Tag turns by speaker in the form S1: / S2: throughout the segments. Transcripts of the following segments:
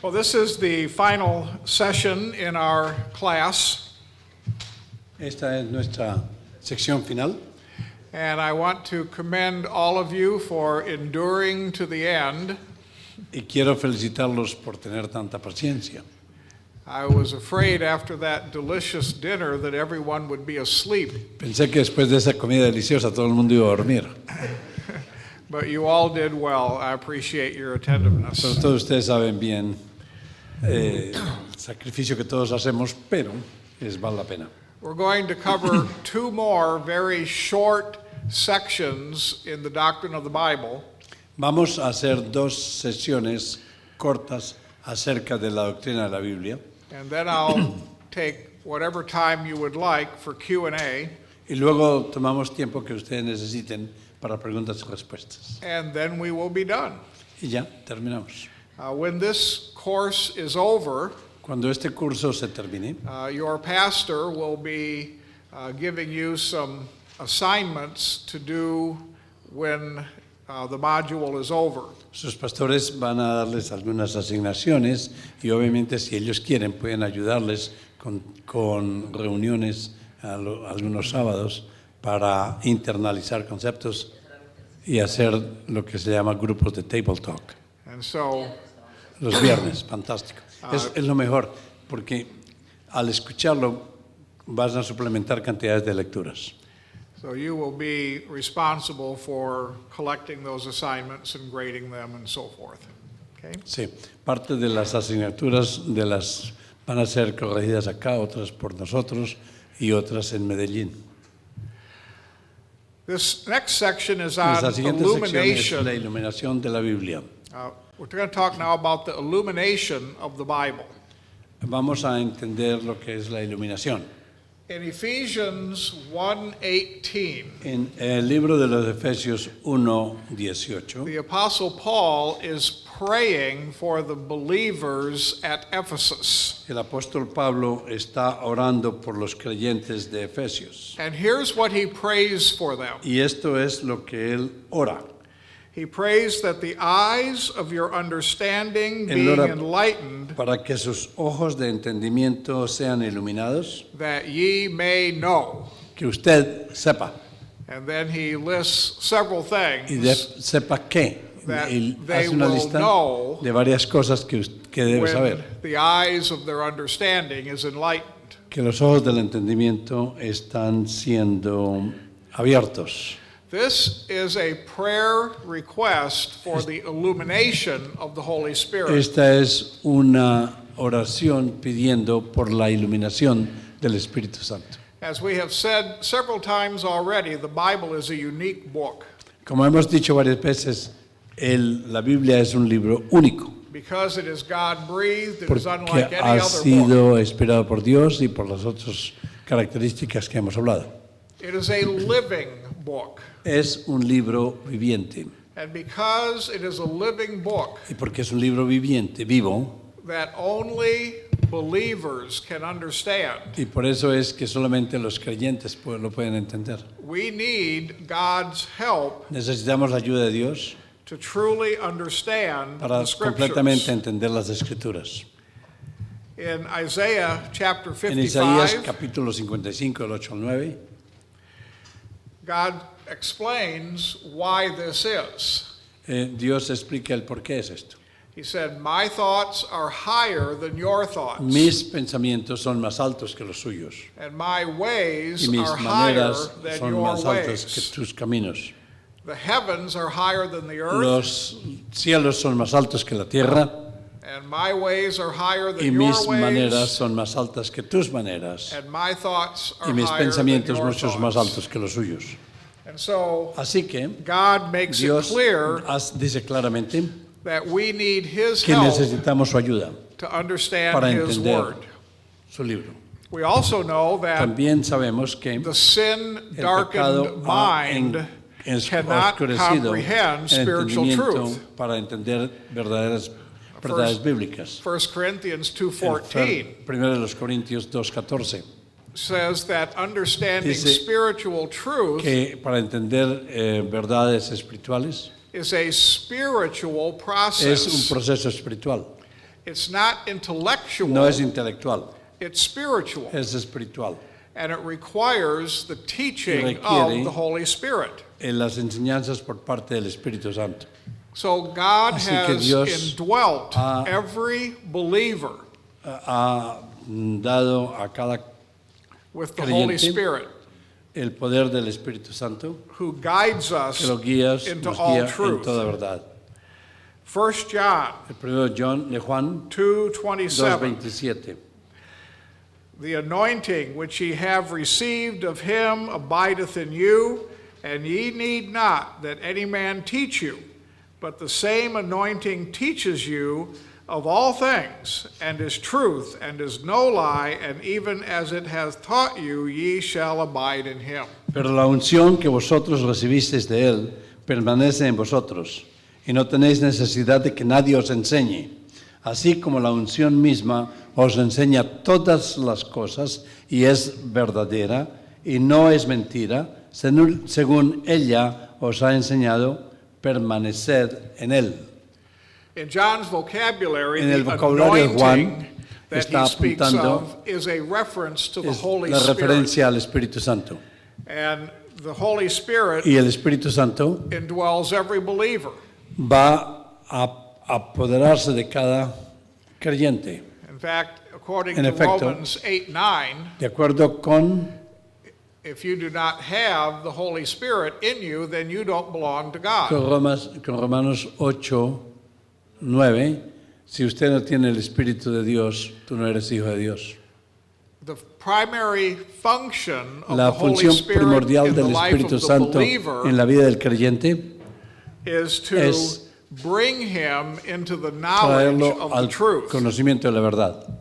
S1: Well, this is the final session in our class,
S2: Esta es nuestra sección final
S1: and I want to commend all of you for enduring to the end.
S2: y quiero felicitarlos por tener tanta paciencia.
S1: I was afraid after that delicious dinner that everyone would be asleep,
S2: Pensé que después de esa comida deliciosa todo el mundo iba a dormir,
S1: but you all did well. I appreciate your
S2: pero
S1: attentiveness.
S2: todos ustedes saben bien el sacrificio que todos hacemos, pero vale la pena.
S1: We're going to cover two more very short sections in the doctrine of the Bible.
S2: Vamos a hacer dos sesiones cortas acerca de la doctrina de la Biblia
S1: And then I'll take whatever time you would like for Q&A,
S2: y luego tomamos tiempo que ustedes necesiten para preguntas y respuestas.
S1: and then we will be done.
S2: Y ya, terminamos.
S1: When this course is over,
S2: Cuando este curso se termine,
S1: your pastor will be giving you some assignments to do when the module is over.
S2: sus pastores van a darles algunas asignaciones y obviamente si ellos quieren pueden ayudarles con reuniones algunos sábados para internalizar conceptos y hacer lo que se llama grupos de table talk.
S1: And so
S2: Los viernes, fantástico. Es lo mejor porque al escucharlo vas a suplementar cantidades de lecturas.
S1: So you will be responsible for collecting those assignments and grading them and so forth. Okay?
S2: Sí, parte de las asignaturas van a ser corregidas acá, otras por nosotros y otras en Medellín.
S1: This next section is
S2: Nuestra
S1: on
S2: siguiente sección es la
S1: illumination.
S2: iluminación de la Biblia.
S1: We're going to talk now about the illumination of the Bible.
S2: Vamos a entender lo que es la iluminación.
S1: In Ephesians 1:18,
S2: En el libro de los Efesios 1:18,
S1: the Apostle Paul is praying for the believers at Ephesus.
S2: el apóstol Pablo está orando por los creyentes de Efesios.
S1: And here's what he prays for them.
S2: Y esto es lo que él ora.
S1: He prays that the eyes of your understanding
S2: Él
S1: being
S2: ora
S1: enlightened,
S2: para que sus ojos de entendimiento sean iluminados,
S1: that ye may know.
S2: que usted sepa
S1: And then he lists several
S2: y
S1: things
S2: sepa qué.
S1: that
S2: Y
S1: they
S2: hace una
S1: will
S2: lista
S1: know
S2: de varias cosas que debe
S1: when
S2: saber.
S1: the eyes of their understanding is enlightened.
S2: Que los ojos del entendimiento están siendo abiertos.
S1: This is a prayer request for the illumination of the Holy Spirit.
S2: Esta es una oración pidiendo por la iluminación del Espíritu Santo.
S1: As we have said several times already, the Bible is a unique book
S2: Como hemos dicho varias veces, la Biblia es un libro único
S1: because it is God-breathed. It is
S2: porque
S1: unlike any
S2: ha
S1: other book.
S2: sido inspirado por Dios y por las otras características que hemos hablado.
S1: It is a living book.
S2: Es un libro viviente
S1: And because it is a living book
S2: y porque es un libro viviente, vivo,
S1: that only believers can understand,
S2: y por eso es que solamente los creyentes lo pueden entender.
S1: we need God's help
S2: Necesitamos la ayuda de Dios
S1: to truly understand
S2: para
S1: the
S2: completamente
S1: Scriptures.
S2: entender las Escrituras.
S1: In Isaiah chapter
S2: En Isaías
S1: 55,
S2: capítulo 55, del 8 al 9,
S1: God explains why this is.
S2: Dios explica el por qué es esto.
S1: He said, "My thoughts are higher than your thoughts,
S2: Mis pensamientos son más altos que los suyos
S1: and my ways
S2: y mis
S1: are higher
S2: maneras
S1: than
S2: son
S1: your
S2: más altas que
S1: ways.
S2: tus caminos.
S1: The heavens are higher than the earth,
S2: Los cielos son más altos que la tierra
S1: and my ways are higher
S2: y
S1: than
S2: mis
S1: your
S2: maneras
S1: ways,
S2: son más altas que tus maneras
S1: and my thoughts
S2: y
S1: are
S2: mis
S1: higher than
S2: pensamientos
S1: your
S2: muchos más
S1: thoughts."
S2: altos que los suyos.
S1: And so
S2: Así que
S1: God makes it
S2: Dios
S1: clear
S2: dice claramente
S1: that we need His
S2: que
S1: help
S2: necesitamos su ayuda
S1: to understand
S2: para
S1: His
S2: entender
S1: Word.
S2: su libro.
S1: We also know that
S2: También sabemos que
S1: the sin
S2: el pecado
S1: darkened
S2: ha
S1: mind cannot
S2: oscurecido
S1: comprehend
S2: el
S1: spiritual
S2: entendimiento
S1: truth.
S2: para entender verdades bíblicas.
S1: 1 Corinthians 2:14
S2: Primero de los Corintios 2:14
S1: says that understanding
S2: Dice
S1: spiritual truth
S2: que para entender verdades espirituales
S1: is a spiritual
S2: es un
S1: process.
S2: proceso espiritual.
S1: It's not intellectual,
S2: no es intelectual,
S1: it's spiritual.
S2: es espiritual.
S1: And it requires the teaching
S2: Requiere
S1: of the Holy Spirit.
S2: En las enseñanzas por parte del Espíritu Santo.
S1: So God
S2: Así que
S1: has
S2: Dios
S1: indwelt
S2: ha-
S1: every believer
S2: Ha dado a cada
S1: with the Holy
S2: creyente
S1: Spirit,
S2: el poder del Espíritu Santo
S1: who guides us
S2: que los guía
S1: into
S2: en
S1: all truth.
S2: toda verdad.
S1: 1 John
S2: El primero de Juan
S1: 2:27.
S2: 2:27.
S1: The anointing which ye have received of him abideth in you, and ye need not that any man teach you, but the same anointing teaches you of all things, and is truth, and is no lie, and even as it hath taught you, ye shall abide in him.
S2: Pero la unción que vosotros recibisteis de él permanece en vosotros, y no tenéis necesidad de que nadie os enseñe. Así como la unción misma os enseña todas las cosas y es verdadera y no es mentira, según ella os ha enseñado, permaneced en él.
S1: In John's vocabulary,
S2: En el
S1: the
S2: vocabulario de Juan
S1: anointing that
S2: está
S1: he speaks
S2: apuntando
S1: of is a reference to the
S2: Es
S1: Holy
S2: la
S1: Spirit.
S2: referencia al Espíritu Santo.
S1: And the Holy Spirit
S2: Y el Espíritu Santo
S1: indwells every believer.
S2: va a apoderarse de cada creyente.
S1: In fact, according
S2: En
S1: to
S2: efecto.
S1: Romans 8:9,
S2: De acuerdo con,
S1: if you do not have the Holy Spirit in you, then you don't belong to God.
S2: con Romanos 8, 9, si usted no tiene el Espíritu de Dios, tú no eres hijo de Dios.
S1: The primary function of
S2: La
S1: the Holy
S2: función
S1: Spirit
S2: primordial
S1: in the
S2: del
S1: life of
S2: Espíritu
S1: the
S2: Santo
S1: believer
S2: en la vida del creyente
S1: is to
S2: es
S1: bring him into the knowledge
S2: traerlo
S1: of the
S2: al
S1: truth.
S2: conocimiento de la verdad.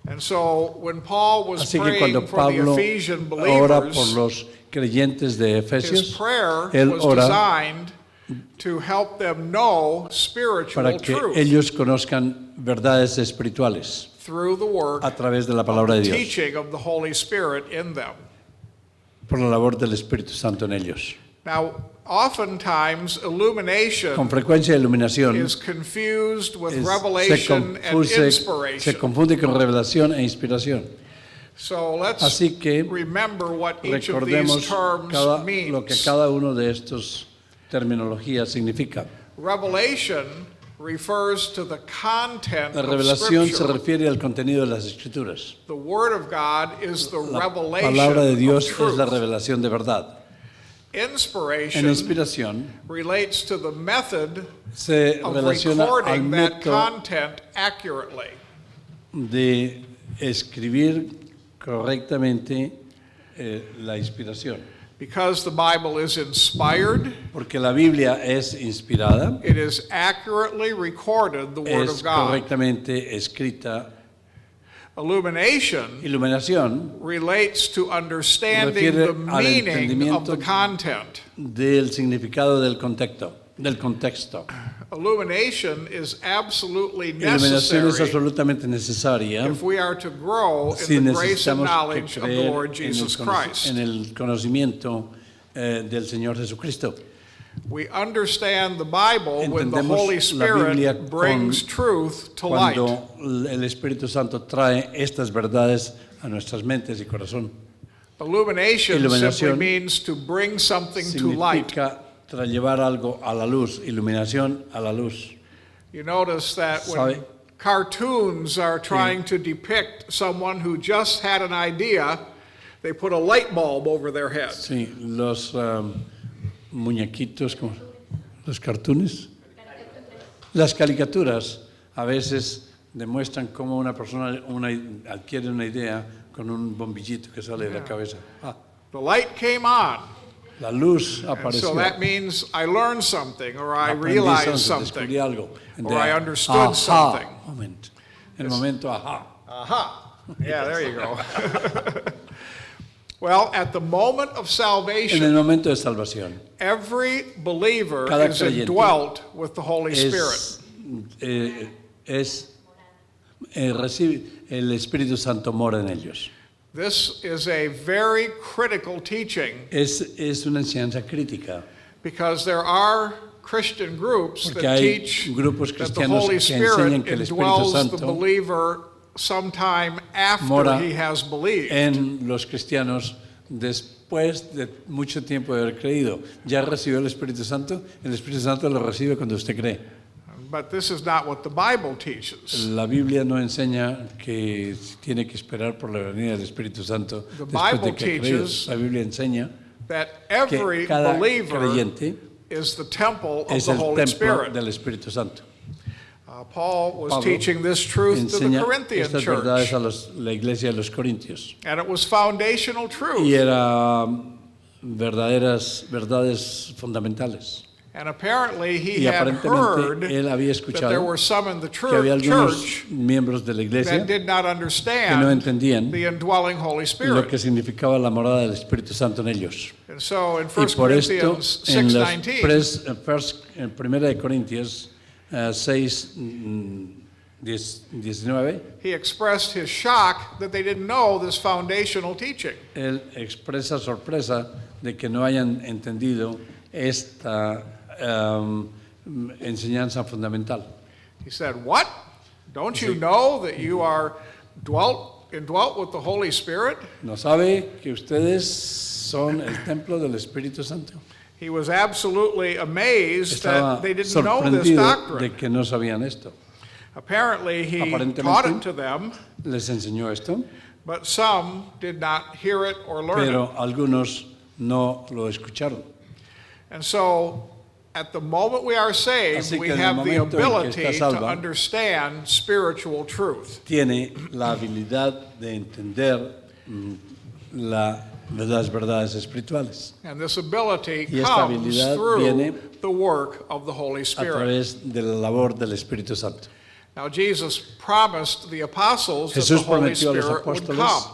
S1: And so when Paul was
S2: Así que
S1: praying
S2: cuando
S1: for the
S2: Pablo
S1: Ephesian
S2: ora por
S1: believers,
S2: los creyentes de
S1: his
S2: Efesios,
S1: prayer
S2: él
S1: was
S2: ora
S1: designed to help them know spiritual
S2: para que
S1: truth
S2: ellos conozcan verdades espirituales
S1: through the work
S2: a través de la
S1: of
S2: palabra
S1: the
S2: de Dios,
S1: teaching of the Holy Spirit in them.
S2: por la labor del Espíritu Santo en ellos.
S1: Now, oftentimes illumination
S2: Con frecuencia la iluminación
S1: is confused with
S2: se
S1: revelation and
S2: se
S1: inspiration.
S2: confunde con revelación e inspiración.
S1: So let's
S2: Así que
S1: remember what each of
S2: recordemos
S1: these terms
S2: lo que
S1: means.
S2: cada uno de estos terminologías significa.
S1: Revelation refers to the content
S2: La
S1: of
S2: revelación se
S1: Scripture.
S2: refiere al contenido de las Escrituras.
S1: The Word of God is the
S2: La
S1: revelation
S2: palabra de
S1: of
S2: Dios
S1: truth.
S2: es la revelación de verdad. En
S1: Inspiration
S2: inspiración
S1: relates to the method
S2: se
S1: of
S2: relaciona al
S1: recording that
S2: método
S1: content accurately.
S2: de escribir correctamente la inspiración.
S1: Because the Bible is inspired,
S2: Porque la Biblia es inspirada,
S1: it is accurately recorded, the Word
S2: es
S1: of God.
S2: correctamente escrita.
S1: Illumination
S2: Iluminación
S1: relates to understanding
S2: refiere
S1: the
S2: al
S1: meaning of the
S2: entendimiento
S1: content.
S2: del significado del contexto.
S1: Illumination is absolutely
S2: Iluminación es
S1: necessary
S2: absolutamente necesaria
S1: if we are to grow
S2: si
S1: in the grace and
S2: necesitamos
S1: knowledge of the
S2: creer
S1: Lord Jesus Christ.
S2: en el conocimiento del Señor Jesucristo.
S1: We understand the Bible when the
S2: Entendemos
S1: Holy
S2: la Biblia
S1: Spirit brings truth to light.
S2: Cuando el Espíritu Santo trae estas verdades a nuestras mentes y corazón.
S1: Illumination simply
S2: Iluminación
S1: means to bring something to light.
S2: Significa llevar algo a la luz, iluminación a la luz.
S1: You notice that when
S2: Sabe-
S1: cartoons are trying to depict someone who just had an idea, they put a light bulb over their head.
S2: Sí, los muñequitos, los cartoons, las caricaturas a veces demuestran cómo una persona adquiere una idea con un bombillito que sale de la cabeza.
S1: The light came on,
S2: La luz
S1: and
S2: apareció.
S1: so that means I learned something, or I
S2: Aprendí
S1: realized
S2: something, descubrí
S1: something.
S2: algo.
S1: Or I understood something.
S2: Moment. El momento, ajá.
S1: Aha. Yeah, there you go. Well, at the moment of
S2: En el
S1: salvation,
S2: momento de salvación
S1: every believer
S2: Cada
S1: is
S2: creyente
S1: indwelt with the Holy Spirit.
S2: recibe el Espíritu Santo mora en ellos.
S1: This is a very critical teaching
S2: Es una enseñanza crítica
S1: because there are Christian groups
S2: Porque
S1: that
S2: hay
S1: teach
S2: grupos
S1: that the
S2: cristianos
S1: Holy
S2: que enseñan
S1: Spirit
S2: que el Espíritu
S1: indwells the
S2: Santo
S1: believer sometime after
S2: mora
S1: he has believed.
S2: en los cristianos después de mucho tiempo de haber creído. Ya recibió el Espíritu Santo lo recibe cuando usted cree.
S1: But this is not what the Bible teaches.
S2: La Biblia no enseña que tiene que esperar por la venida del Espíritu Santo
S1: The
S2: después
S1: Bible
S2: de que ha creído.
S1: teaches
S2: La Biblia enseña
S1: That
S2: que
S1: every
S2: cada
S1: believer
S2: creyente
S1: is the temple of
S2: es
S1: the
S2: el
S1: Holy
S2: templo
S1: Spirit.
S2: del Espíritu Santo.
S1: Paul was
S2: Pablo
S1: teaching this truth to the
S2: Enseña
S1: Corinthian
S2: estas
S1: church,
S2: verdades a la iglesia de los Corintios.
S1: and it was foundational truth.
S2: Y era verdades fundamentales.
S1: And apparently he
S2: Y
S1: had heard
S2: aparentemente él había
S1: that there were
S2: escuchado
S1: some in the
S2: que había
S1: church
S2: algunos miembros de la
S1: that
S2: iglesia
S1: did not
S2: que no
S1: understand
S2: entendían
S1: the indwelling Holy
S2: lo
S1: Spirit.
S2: que significaba la morada del Espíritu Santo en ellos.
S1: And so in
S2: Y
S1: 1
S2: por esto,
S1: Corinthians
S2: en
S1: 6:19,
S2: en 1 Corintios 6, 19,
S1: he expressed his shock that they didn't know this foundational teaching.
S2: él expresa sorpresa de que no hayan entendido esta enseñanza fundamental.
S1: He said, "What? Don't you know that you are indwelt with the Holy Spirit?"
S2: ¿No sabe que ustedes son el templo del Espíritu Santo?
S1: He was absolutely amazed
S2: Estaba
S1: that they didn't know this
S2: sorprendido
S1: doctrine.
S2: de que no sabían esto.
S1: Apparently, he
S2: Aparentemente,
S1: taught it to them,
S2: Les enseñó esto,
S1: but some did not hear it or learn it.
S2: pero algunos no lo escucharon.
S1: And so, at the moment we are saved,
S2: Así
S1: we
S2: que en el
S1: have the
S2: momento en que
S1: ability
S2: está
S1: to
S2: salva,
S1: understand spiritual truth.
S2: Tiene la habilidad de entender las verdades espirituales
S1: And this ability
S2: Y esta
S1: comes
S2: habilidad
S1: through
S2: viene
S1: the work of the Holy
S2: a
S1: Spirit.
S2: través de la labor del Espíritu Santo.
S1: Now, Jesus promised the apostles that the
S2: Jesús
S1: Holy
S2: prometió a los
S1: Spirit would
S2: apóstoles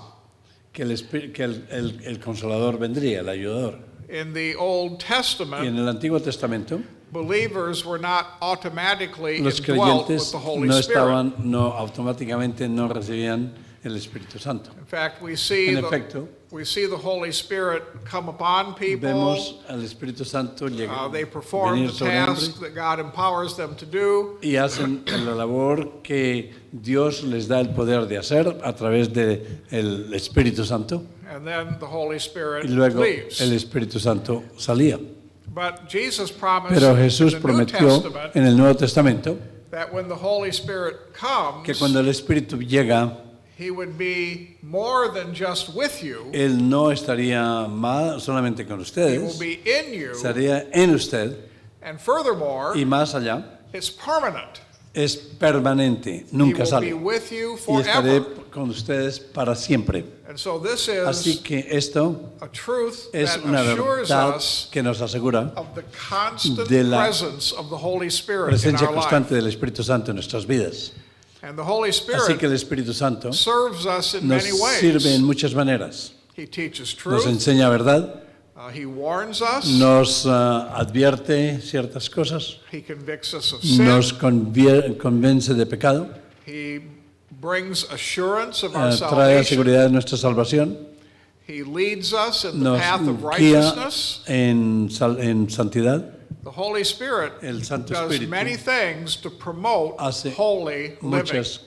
S1: come.
S2: que el Consolador vendría, el ayudador.
S1: In the Old
S2: Y en
S1: Testament,
S2: el Antiguo Testamento,
S1: believers were not automatically
S2: los
S1: indwelt with
S2: creyentes
S1: the Holy Spirit.
S2: automáticamente no recibían el Espíritu Santo.
S1: In fact, we see
S2: En efecto,
S1: the Holy Spirit come upon people.
S2: vemos al Espíritu Santo
S1: They
S2: llegar,
S1: perform
S2: venir
S1: the
S2: sobre
S1: task
S2: hombres
S1: that God empowers them to do.
S2: y hacen la labor que Dios les da el poder de hacer a través del Espíritu Santo,
S1: And then the Holy Spirit
S2: y luego
S1: leaves.
S2: el Espíritu Santo salía.
S1: But Jesus promised
S2: Pero Jesús
S1: in the New
S2: prometió
S1: Testament
S2: en el Nuevo Testamento
S1: that when the Holy Spirit comes,
S2: que cuando el Espíritu llega,
S1: He would be more than just with you.
S2: Él no estaría más solamente con
S1: He will
S2: ustedes,
S1: be in you.
S2: estaría en usted
S1: And furthermore,
S2: y más allá,
S1: it's permanent.
S2: es permanente,
S1: He
S2: nunca
S1: will
S2: sale.
S1: be with you
S2: Y estaré
S1: forever.
S2: con ustedes para siempre.
S1: And so this
S2: Así
S1: is
S2: que esto
S1: a truth
S2: es
S1: that
S2: una
S1: assures
S2: verdad
S1: us
S2: que nos asegura
S1: of the constant
S2: de la
S1: presence of the Holy Spirit in
S2: presencia
S1: our life.
S2: constante del Espíritu Santo en nuestras vidas.
S1: And the Holy
S2: Así que
S1: Spirit
S2: el Espíritu Santo
S1: serves us in
S2: nos
S1: many ways.
S2: sirve en muchas maneras.
S1: He teaches
S2: Nos
S1: truth.
S2: enseña verdad,
S1: He warns us.
S2: nos advierte ciertas cosas,
S1: He convicts us of sin.
S2: nos convence de pecado,
S1: He brings assurance of our
S2: trae
S1: salvation.
S2: seguridad de nuestra salvación,
S1: He leads us in the
S2: nos
S1: path of
S2: guía
S1: righteousness.
S2: en santidad.
S1: The Holy Spirit
S2: El Santo
S1: does
S2: Espíritu
S1: many things to promote
S2: hace
S1: holy living.
S2: muchas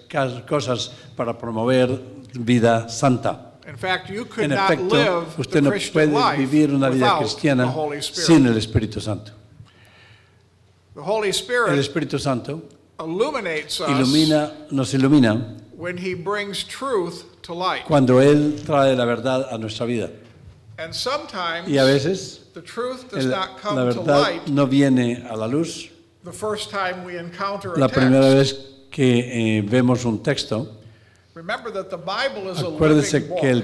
S2: cosas para promover vida santa.
S1: In fact, you could
S2: En
S1: not
S2: efecto,
S1: live
S2: usted
S1: the
S2: no
S1: Christian
S2: puede
S1: life
S2: vivir una vida
S1: without the
S2: cristiana
S1: Holy Spirit.
S2: sin el Espíritu Santo.
S1: The Holy
S2: El
S1: Spirit
S2: Espíritu Santo
S1: illuminates us
S2: nos ilumina
S1: when He brings truth to light.
S2: cuando Él trae la verdad a nuestra vida.
S1: And sometimes
S2: Y a veces
S1: the truth does not
S2: la
S1: come to
S2: verdad
S1: light
S2: no viene a la luz.
S1: the first time we encounter a
S2: La primera
S1: text.
S2: vez que vemos un texto,
S1: Remember that the Bible is a
S2: acuérdese
S1: living book.
S2: que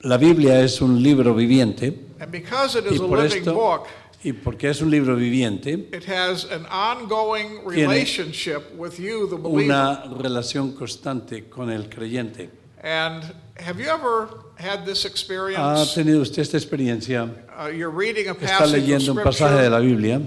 S2: la Biblia es un libro viviente
S1: And because it
S2: y
S1: is a
S2: por
S1: living
S2: esto,
S1: book,
S2: y porque es un libro viviente,
S1: it has an ongoing
S2: Tiene
S1: relationship with you, the believer.
S2: una relación constante con el creyente.
S1: And have you ever had this
S2: ¿Ha
S1: experience?
S2: tenido usted esta experiencia?
S1: You're reading a
S2: Está
S1: passage of
S2: leyendo un pasaje de
S1: Scripture.
S2: la Biblia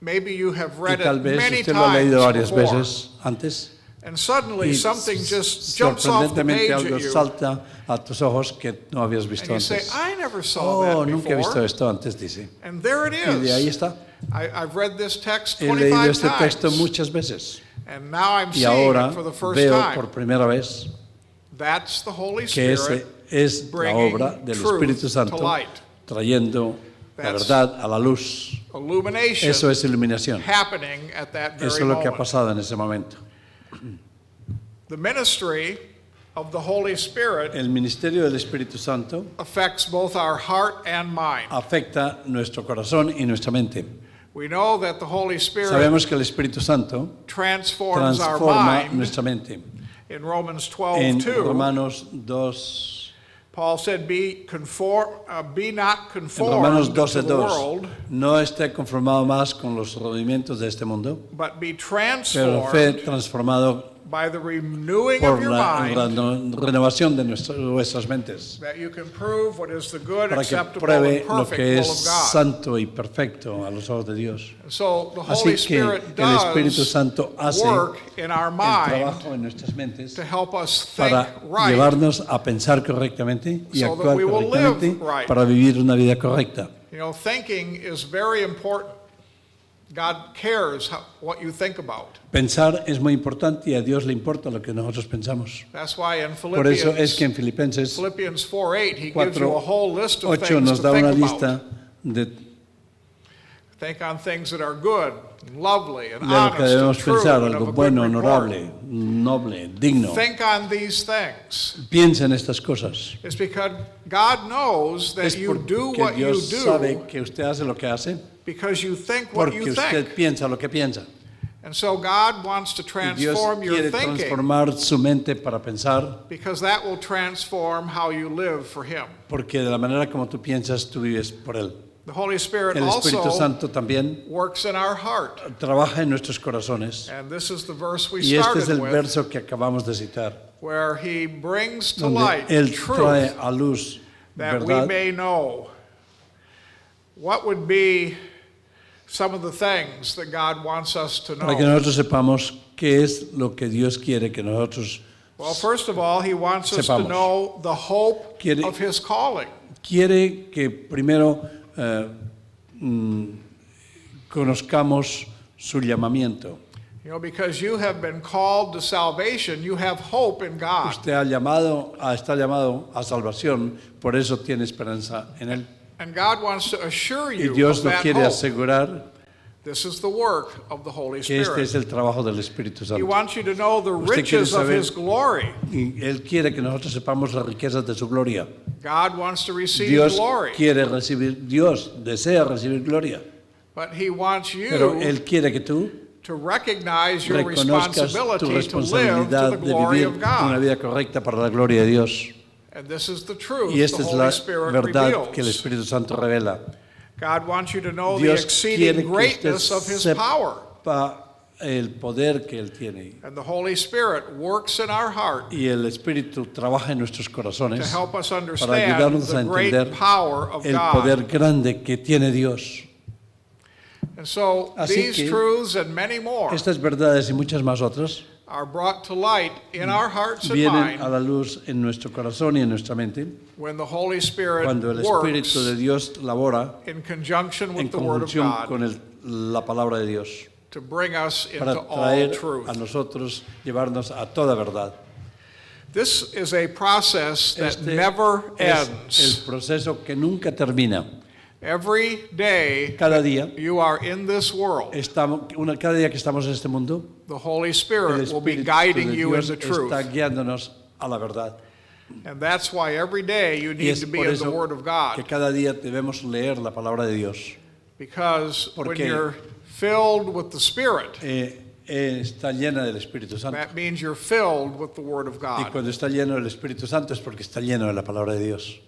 S1: Maybe you have
S2: y
S1: read
S2: tal
S1: it
S2: vez
S1: many
S2: usted lo ha leído varias
S1: times before.
S2: veces antes
S1: And suddenly
S2: y
S1: something just jumps off the
S2: sorprendentemente
S1: page
S2: algo
S1: at you.
S2: salta a tus ojos que no habías
S1: And
S2: visto
S1: you say,
S2: antes.
S1: I never saw
S2: Oh,
S1: that
S2: nunca he visto
S1: before.
S2: esto antes, dice.
S1: And there it
S2: Y de ahí
S1: is.
S2: está.
S1: I've read this text
S2: He leído
S1: 25
S2: este texto
S1: times,
S2: muchas veces
S1: and now I'm
S2: y
S1: seeing
S2: ahora
S1: it for the first
S2: veo
S1: time.
S2: por primera vez
S1: That's the Holy
S2: que
S1: Spirit
S2: es la
S1: bringing
S2: obra del
S1: truth
S2: Espíritu
S1: to
S2: Santo
S1: light.
S2: trayendo la
S1: That's
S2: verdad a la luz.
S1: Illumination
S2: Eso es iluminación.
S1: happening at that very
S2: Eso es lo que ha
S1: moment.
S2: pasado en ese momento.
S1: The ministry of the Holy Spirit
S2: El ministerio del Espíritu Santo
S1: affects both our heart and mind.
S2: afecta nuestro corazón y nuestra mente.
S1: We know that the Holy Spirit
S2: Sabemos que el Espíritu Santo
S1: transforms our
S2: transforma
S1: mind.
S2: nuestra mente.
S1: In Romans
S2: En
S1: 12:2,
S2: Romanos 2,
S1: Paul said, "Be not
S2: en
S1: conformed
S2: Romanos
S1: to the
S2: 12:2,
S1: world,
S2: no esté conformado más con los rodamientos de este mundo,
S1: but be
S2: pero fue
S1: transformed
S2: transformado
S1: by the renewing
S2: por
S1: of your
S2: la
S1: mind,
S2: renovación de nuestras mentes,
S1: that you can prove what is the good,
S2: para que
S1: acceptable,
S2: pruebe
S1: and
S2: lo
S1: perfect
S2: que
S1: will
S2: es
S1: of God."
S2: santo y perfecto a los ojos de Dios.
S1: And so the
S2: Así
S1: Holy
S2: que
S1: Spirit
S2: el Espíritu Santo
S1: does
S2: hace
S1: work in our
S2: el
S1: mind
S2: trabajo en nuestras mentes
S1: to help us think
S2: para
S1: right,
S2: llevarnos a pensar correctamente y
S1: so that
S2: actuar
S1: we will
S2: correctamente
S1: live right.
S2: para vivir una vida correcta.
S1: You know, thinking is very important. God cares what you think about.
S2: Pensar es muy importante y a Dios le importa lo que nosotros pensamos.
S1: That's why in
S2: Por eso es que en
S1: Philippians
S2: Filipenses
S1: 4:8 he gives you a whole list of
S2: 4:8
S1: things
S2: nos
S1: to
S2: da
S1: think
S2: una
S1: about.
S2: lista de
S1: Think on things that are good, and lovely, and
S2: lo que
S1: honest, and
S2: debemos
S1: true,
S2: pensar,
S1: and of
S2: algo
S1: a good
S2: bueno,
S1: report.
S2: honorable, noble, digno.
S1: Think on these things.
S2: Piensa en estas cosas.
S1: It's because God knows that
S2: Es
S1: you do
S2: porque
S1: what you
S2: Dios sabe
S1: do
S2: que usted hace lo que hace
S1: because you think what
S2: porque
S1: you
S2: usted
S1: think.
S2: piensa lo que piensa.
S1: And so God wants to
S2: Y Dios
S1: transform your
S2: quiere
S1: thinking
S2: transformar su mente para pensar,
S1: because that will transform how you live for Him.
S2: porque de la manera como tú piensas, tú vives por Él.
S1: The Holy Spirit
S2: El Espíritu
S1: also
S2: Santo también
S1: works in our heart.
S2: trabaja en nuestros corazones.
S1: And this is the verse we
S2: Y este es
S1: started
S2: el
S1: with,
S2: verso que acabamos de citar,
S1: where He brings to
S2: donde
S1: light
S2: Él
S1: truth
S2: trae a luz
S1: that we
S2: verdad
S1: may know. What would be some of the things that God wants us to
S2: para que
S1: know?
S2: nosotros sepamos qué es lo que Dios quiere que nosotros
S1: Well, first of all, He wants us to
S2: sepamos.
S1: know the hope
S2: Quiere-
S1: of His calling.
S2: quiere que primero conozcamos su llamamiento.
S1: You know, because you have been called to salvation, you have hope in God.
S2: Usted está llamado a salvación, por eso tiene esperanza en Él.
S1: And God wants to assure
S2: Y
S1: you
S2: Dios
S1: of
S2: lo
S1: that
S2: quiere
S1: hope.
S2: asegurar
S1: This is the work of the Holy
S2: que este es
S1: Spirit.
S2: el trabajo del Espíritu
S1: He
S2: Santo.
S1: wants you to know the
S2: Usted quiere
S1: riches of
S2: saber-
S1: His glory.
S2: Y Él quiere que nosotros sepamos las riquezas de su gloria.
S1: God wants to receive
S2: Dios
S1: glory,
S2: Dios desea recibir gloria,
S1: but He wants
S2: pero
S1: you
S2: Él quiere que tú
S1: to recognize your
S2: reconozcas tu
S1: responsibility to live to
S2: responsabilidad
S1: the
S2: de
S1: glory
S2: vivir
S1: of
S2: una
S1: God.
S2: vida correcta para la gloria de Dios.
S1: And this is the truth
S2: Y esta
S1: the
S2: es
S1: Holy
S2: la
S1: Spirit
S2: verdad que el
S1: reveals.
S2: Espíritu Santo revela.
S1: God wants you to know the
S2: Dios
S1: exceeding
S2: quiere que
S1: greatness
S2: usted
S1: of His power.
S2: sepa el poder que Él tiene.
S1: And the Holy Spirit works in our heart
S2: Y el Espíritu trabaja en nuestros
S1: to
S2: corazones
S1: help us
S2: para
S1: understand
S2: ayudarnos a
S1: the great
S2: entender
S1: power of
S2: el
S1: God.
S2: poder grande que tiene Dios.
S1: And so
S2: Así
S1: these
S2: que
S1: truths and many more
S2: Estas verdades y muchas más otras
S1: are brought to light in our hearts and
S2: vienen a
S1: mind
S2: la luz en nuestro corazón y en nuestra mente
S1: when the Holy Spirit
S2: cuando el
S1: works
S2: Espíritu de Dios labora
S1: in conjunction
S2: en
S1: with the Word of
S2: conjunción
S1: God
S2: con la palabra de Dios
S1: to bring us
S2: para
S1: into all
S2: traer
S1: truth.
S2: a nosotros, llevarnos a toda verdad.
S1: This is a process that
S2: Este
S1: never
S2: es
S1: ends.
S2: el proceso que nunca termina.
S1: Every day
S2: Cada día,
S1: you are in this world,
S2: cada día que estamos en este mundo,
S1: the Holy
S2: el
S1: Spirit will be
S2: Espíritu
S1: guiding
S2: de
S1: you
S2: Dios
S1: into truth.
S2: está guiándonos a la verdad.
S1: And that's why every day you
S2: Y
S1: need
S2: es
S1: to be
S2: por
S1: in the
S2: eso
S1: Word of
S2: que
S1: God.
S2: cada día debemos leer la palabra de Dios.
S1: Because when
S2: Porque-
S1: you're filled with the Spirit,
S2: Está llena del Espíritu Santo.
S1: that means you're filled with the Word of
S2: Y
S1: God.
S2: cuando está lleno del Espíritu Santo es porque está lleno de la palabra de Dios.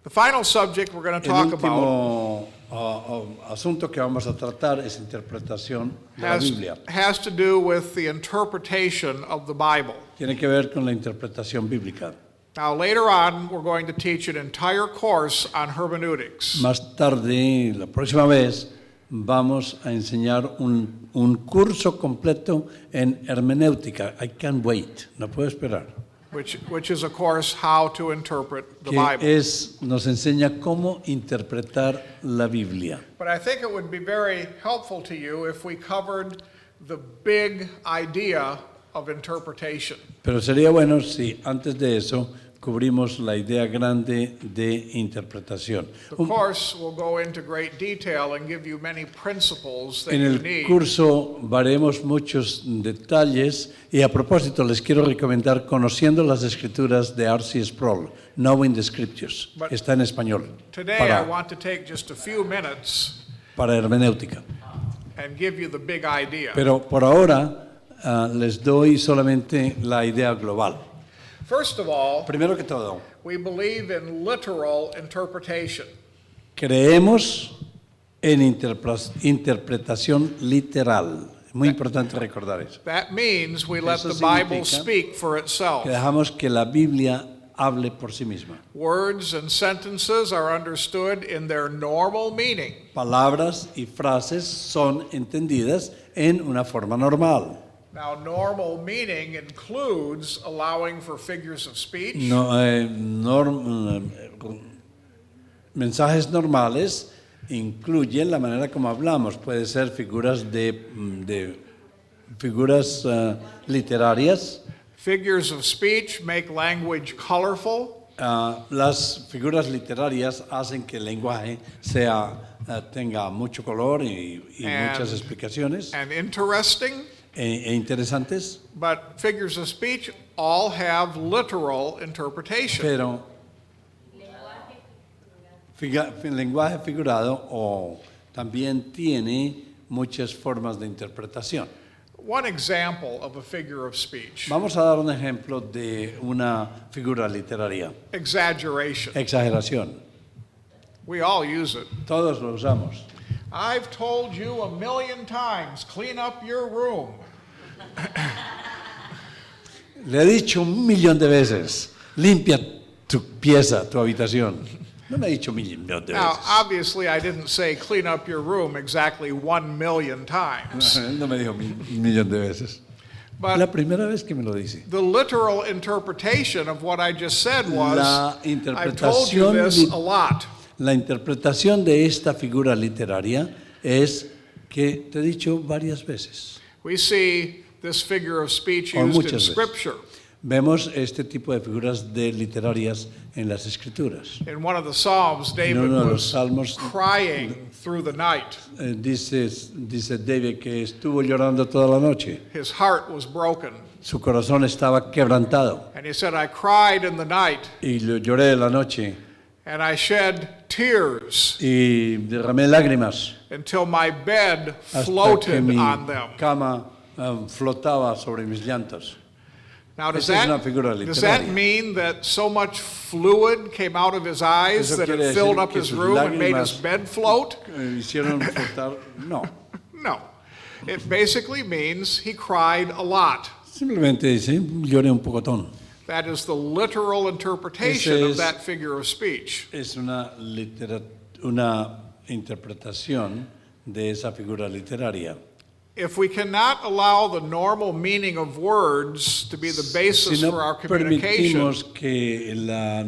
S1: The final subject we're going to
S2: El
S1: talk about
S2: último asunto que vamos a tratar es interpretación de la Biblia.
S1: has to do with the interpretation of the Bible.
S2: Tiene que ver con la interpretación bíblica.
S1: Now, later on, we're going to teach an entire course on hermeneutics.
S2: Más tarde, la próxima vez, vamos a enseñar un curso completo en hermenéutica. I can't wait, no puedo esperar.
S1: which is, of course, how to interpret the
S2: que
S1: Bible.
S2: nos enseña cómo interpretar la Biblia.
S1: But I think it would be very helpful to you if we covered the big idea of interpretation.
S2: Pero sería bueno si antes de eso cubrimos la idea grande de interpretación.
S1: The course will go into great detail and give you many principles that
S2: En
S1: you
S2: el
S1: need.
S2: curso veremos muchos detalles y a propósito les quiero recomendar Conociendo las Escrituras de R.C. Sproul, Knowing the Scriptures.
S1: But
S2: Está en español
S1: Today I
S2: para,
S1: want to take just a few minutes
S2: para hermenéutica.
S1: and give you the big idea.
S2: Pero por ahora les doy solamente la idea global.
S1: First of all,
S2: Primero que todo,
S1: we believe in literal interpretation.
S2: creemos en interpretación literal. Muy importante recordar eso.
S1: That means we let
S2: Eso
S1: the Bible
S2: significa
S1: speak for itself.
S2: Que dejamos que la Biblia hable por sí misma.
S1: Words and sentences are understood in their normal meaning.
S2: Palabras y frases son entendidas en una forma normal.
S1: Now, normal meaning includes allowing for figures of speech,
S2: Mensajes normales incluyen la manera como hablamos. Puede ser figuras figuras literarias.
S1: Figures of speech make language colorful,
S2: Las figuras literarias hacen que el lenguaje tenga mucho color y muchas explicaciones
S1: and interesting,
S2: e interesantes,
S1: but figures of speech all have literal interpretation.
S2: pero el lenguaje figurado también tiene muchas formas de interpretación.
S1: One example of a figure of speech,
S2: Vamos a dar un ejemplo de una figura literaria.
S1: exaggeration.
S2: Exageración.
S1: We all use it.
S2: Todos lo usamos.
S1: I've told you 1,000,000 times, clean up your room.
S2: Le he dicho 1,000,000 de veces, limpia tu pieza, tu habitación. No me ha dicho 1,000,000 de
S1: Now,
S2: veces.
S1: obviously, I didn't say clean up your room exactly 1,000,000 times.
S2: Él no me dijo 1,000,000 de veces. La
S1: But
S2: primera vez que me lo dice.
S1: the literal interpretation of what I just said was,
S2: La
S1: I've told you
S2: interpretación
S1: this a lot.
S2: La interpretación de esta figura literaria es que te he dicho varias veces.
S1: We see this figure of speech
S2: O
S1: used in
S2: muchas veces.
S1: Scripture.
S2: Vemos este tipo de figuras literarias en las Escrituras.
S1: In one of the Psalms, David
S2: uno de los
S1: was
S2: salmos
S1: crying through the night.
S2: Dice David que estuvo llorando toda la noche.
S1: His heart was broken.
S2: Su corazón estaba quebrantado.
S1: And he said, I cried in the night,
S2: Y lo lloré la noche
S1: and I shed tears
S2: y derramé lágrimas
S1: until my bed
S2: hasta que
S1: floated
S2: mi
S1: on them.
S2: cama flotaba sobre mis llantos.
S1: Now, does
S2: Esa es una
S1: that,
S2: figura
S1: does that
S2: literaria.
S1: mean that so much fluid came out of his eyes
S2: Eso
S1: that
S2: quiere
S1: it filled
S2: decir
S1: up
S2: que
S1: his
S2: sus
S1: room and made his
S2: lágrimas-
S1: bed float?
S2: Hicieron flotar. No.
S1: No. It basically means he cried a lot.
S2: Simplemente dice, lloré un pocotón.
S1: That is the literal interpretation
S2: Ese
S1: of
S2: es-
S1: that figure of speech.
S2: Es una interpretación de esa figura literaria.
S1: If we cannot allow the normal meaning of words to be the
S2: Si
S1: basis
S2: no
S1: for our communication,
S2: permitimos que la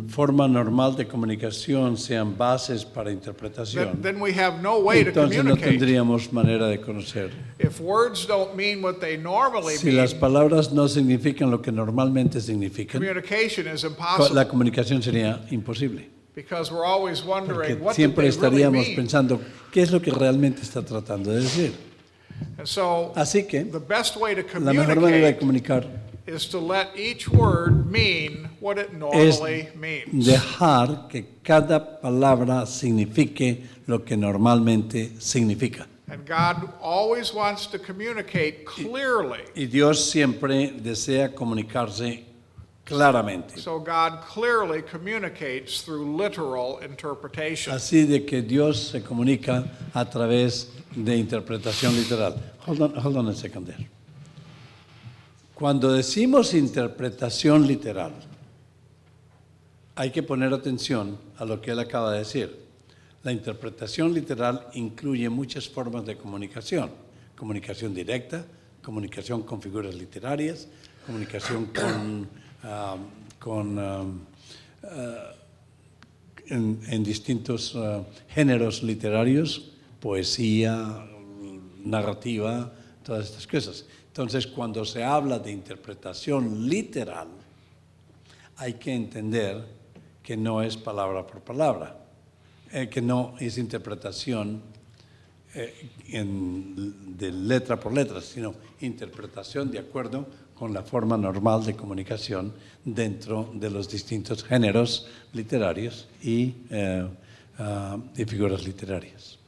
S2: forma normal de comunicación sean bases para interpretación,
S1: then we have no way to
S2: entonces no
S1: communicate.
S2: tendríamos manera de conocer.
S1: If words don't mean what they normally
S2: Si las
S1: mean,
S2: palabras no significan lo que normalmente significan,
S1: communication is
S2: la
S1: impossible
S2: comunicación sería imposible.
S1: because we're always
S2: Porque
S1: wondering what did
S2: siempre
S1: they really
S2: estaríamos
S1: mean.
S2: pensando qué es lo que realmente está tratando de decir.
S1: And so
S2: Así que
S1: the best way to
S2: la mejor manera de
S1: communicate
S2: comunicar
S1: is to let each word mean what it
S2: es
S1: normally means.
S2: dejar que cada palabra signifique lo que normalmente significa.
S1: And God always wants to communicate clearly.
S2: Y Dios siempre desea comunicarse claramente.
S1: So God clearly communicates through literal interpretation.
S2: Así de que Dios se comunica a través de interpretación literal. Hold on a second there. Cuando decimos interpretación literal, hay que poner atención a lo que él acaba de decir. La interpretación literal incluye muchas formas de comunicación. Comunicación directa, comunicación con figuras literarias, comunicación con en distintos géneros literarios, poesía, narrativa, todas estas cosas. Entonces, cuando se habla de interpretación literal, hay que entender que no es palabra por palabra, que no es interpretación de letra por letra, sino interpretación de acuerdo con la forma normal de comunicación dentro de los distintos géneros literarios y figuras literarias.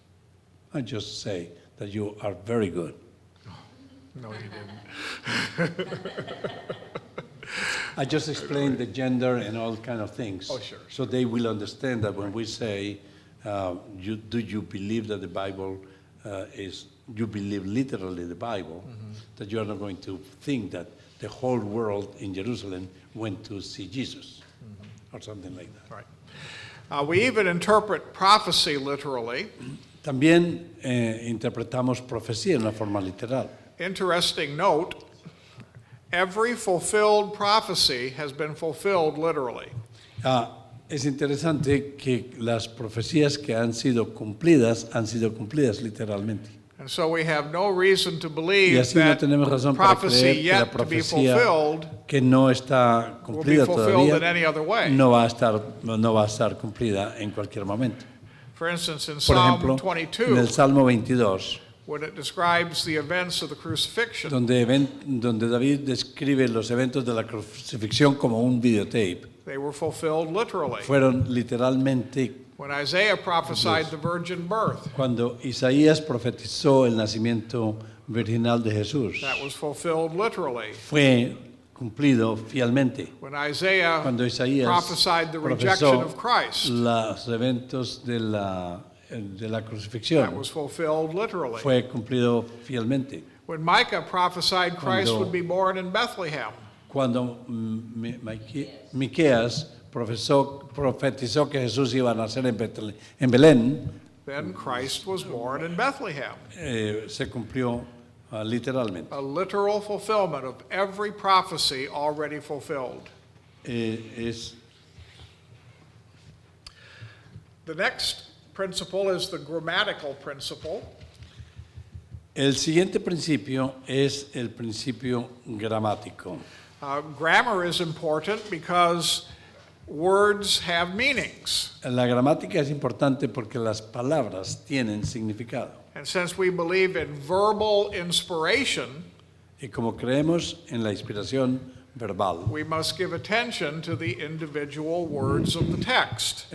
S2: I just say that you are very good.
S1: No, you didn't.
S2: I just explained the gender and all kind of things.
S1: Oh, sure.
S2: So they will understand that when we say, do you believe that the Bible you believe literally the Bible, that you are not going to think that the whole world in Jerusalem went to see Jesus, or something like that.
S1: Right. We even interpret prophecy literally.
S2: También interpretamos profecía en una forma literal.
S1: Interesting note, every fulfilled prophecy has been fulfilled literally.
S2: Es interesante que las profecías que han sido cumplidas literalmente.
S1: And so we have no reason to
S2: Y
S1: believe
S2: así no
S1: that
S2: tenemos razón para
S1: prophecy
S2: creer que la
S1: yet to be
S2: profecía
S1: fulfilled
S2: que no está
S1: will be
S2: cumplida
S1: fulfilled in
S2: todavía
S1: any other way.
S2: no va a estar cumplida en cualquier momento.
S1: For instance, in
S2: Por
S1: Psalm
S2: ejemplo, en
S1: 22,
S2: el Salmo 22,
S1: when it describes the events of the crucifixion,
S2: donde David describe los eventos de la crucifixión como un videotape,
S1: they were fulfilled literally.
S2: fueron literalmente.
S1: When Isaiah prophesied the virgin birth,
S2: Cuando Isaías profetizó el nacimiento virginal de Jesús,
S1: that was fulfilled literally.
S2: fue cumplido fielmente.
S1: When Isaiah
S2: Cuando Isaías
S1: prophesied the rejection
S2: profesó
S1: of Christ,
S2: los eventos de la
S1: that
S2: crucifixión,
S1: was fulfilled literally.
S2: fue cumplido fielmente.
S1: When Micah prophesied Christ
S2: Cuando-
S1: would be born in Bethlehem,
S2: Cuando Miqueas profetizó que Jesús iba a nacer en Belén,
S1: then Christ was born in Bethlehem.
S2: se cumplió literalmente.
S1: A literal fulfillment of every prophecy already fulfilled.
S2: Es
S1: The next principle is the grammatical principle.
S2: El siguiente principio es el principio gramático.
S1: Grammar is important because words have meanings.
S2: La gramática es importante porque las palabras tienen significado.
S1: And since we believe in verbal inspiration,
S2: Y como creemos en la inspiración verbal,
S1: we must give attention to the individual words of the text.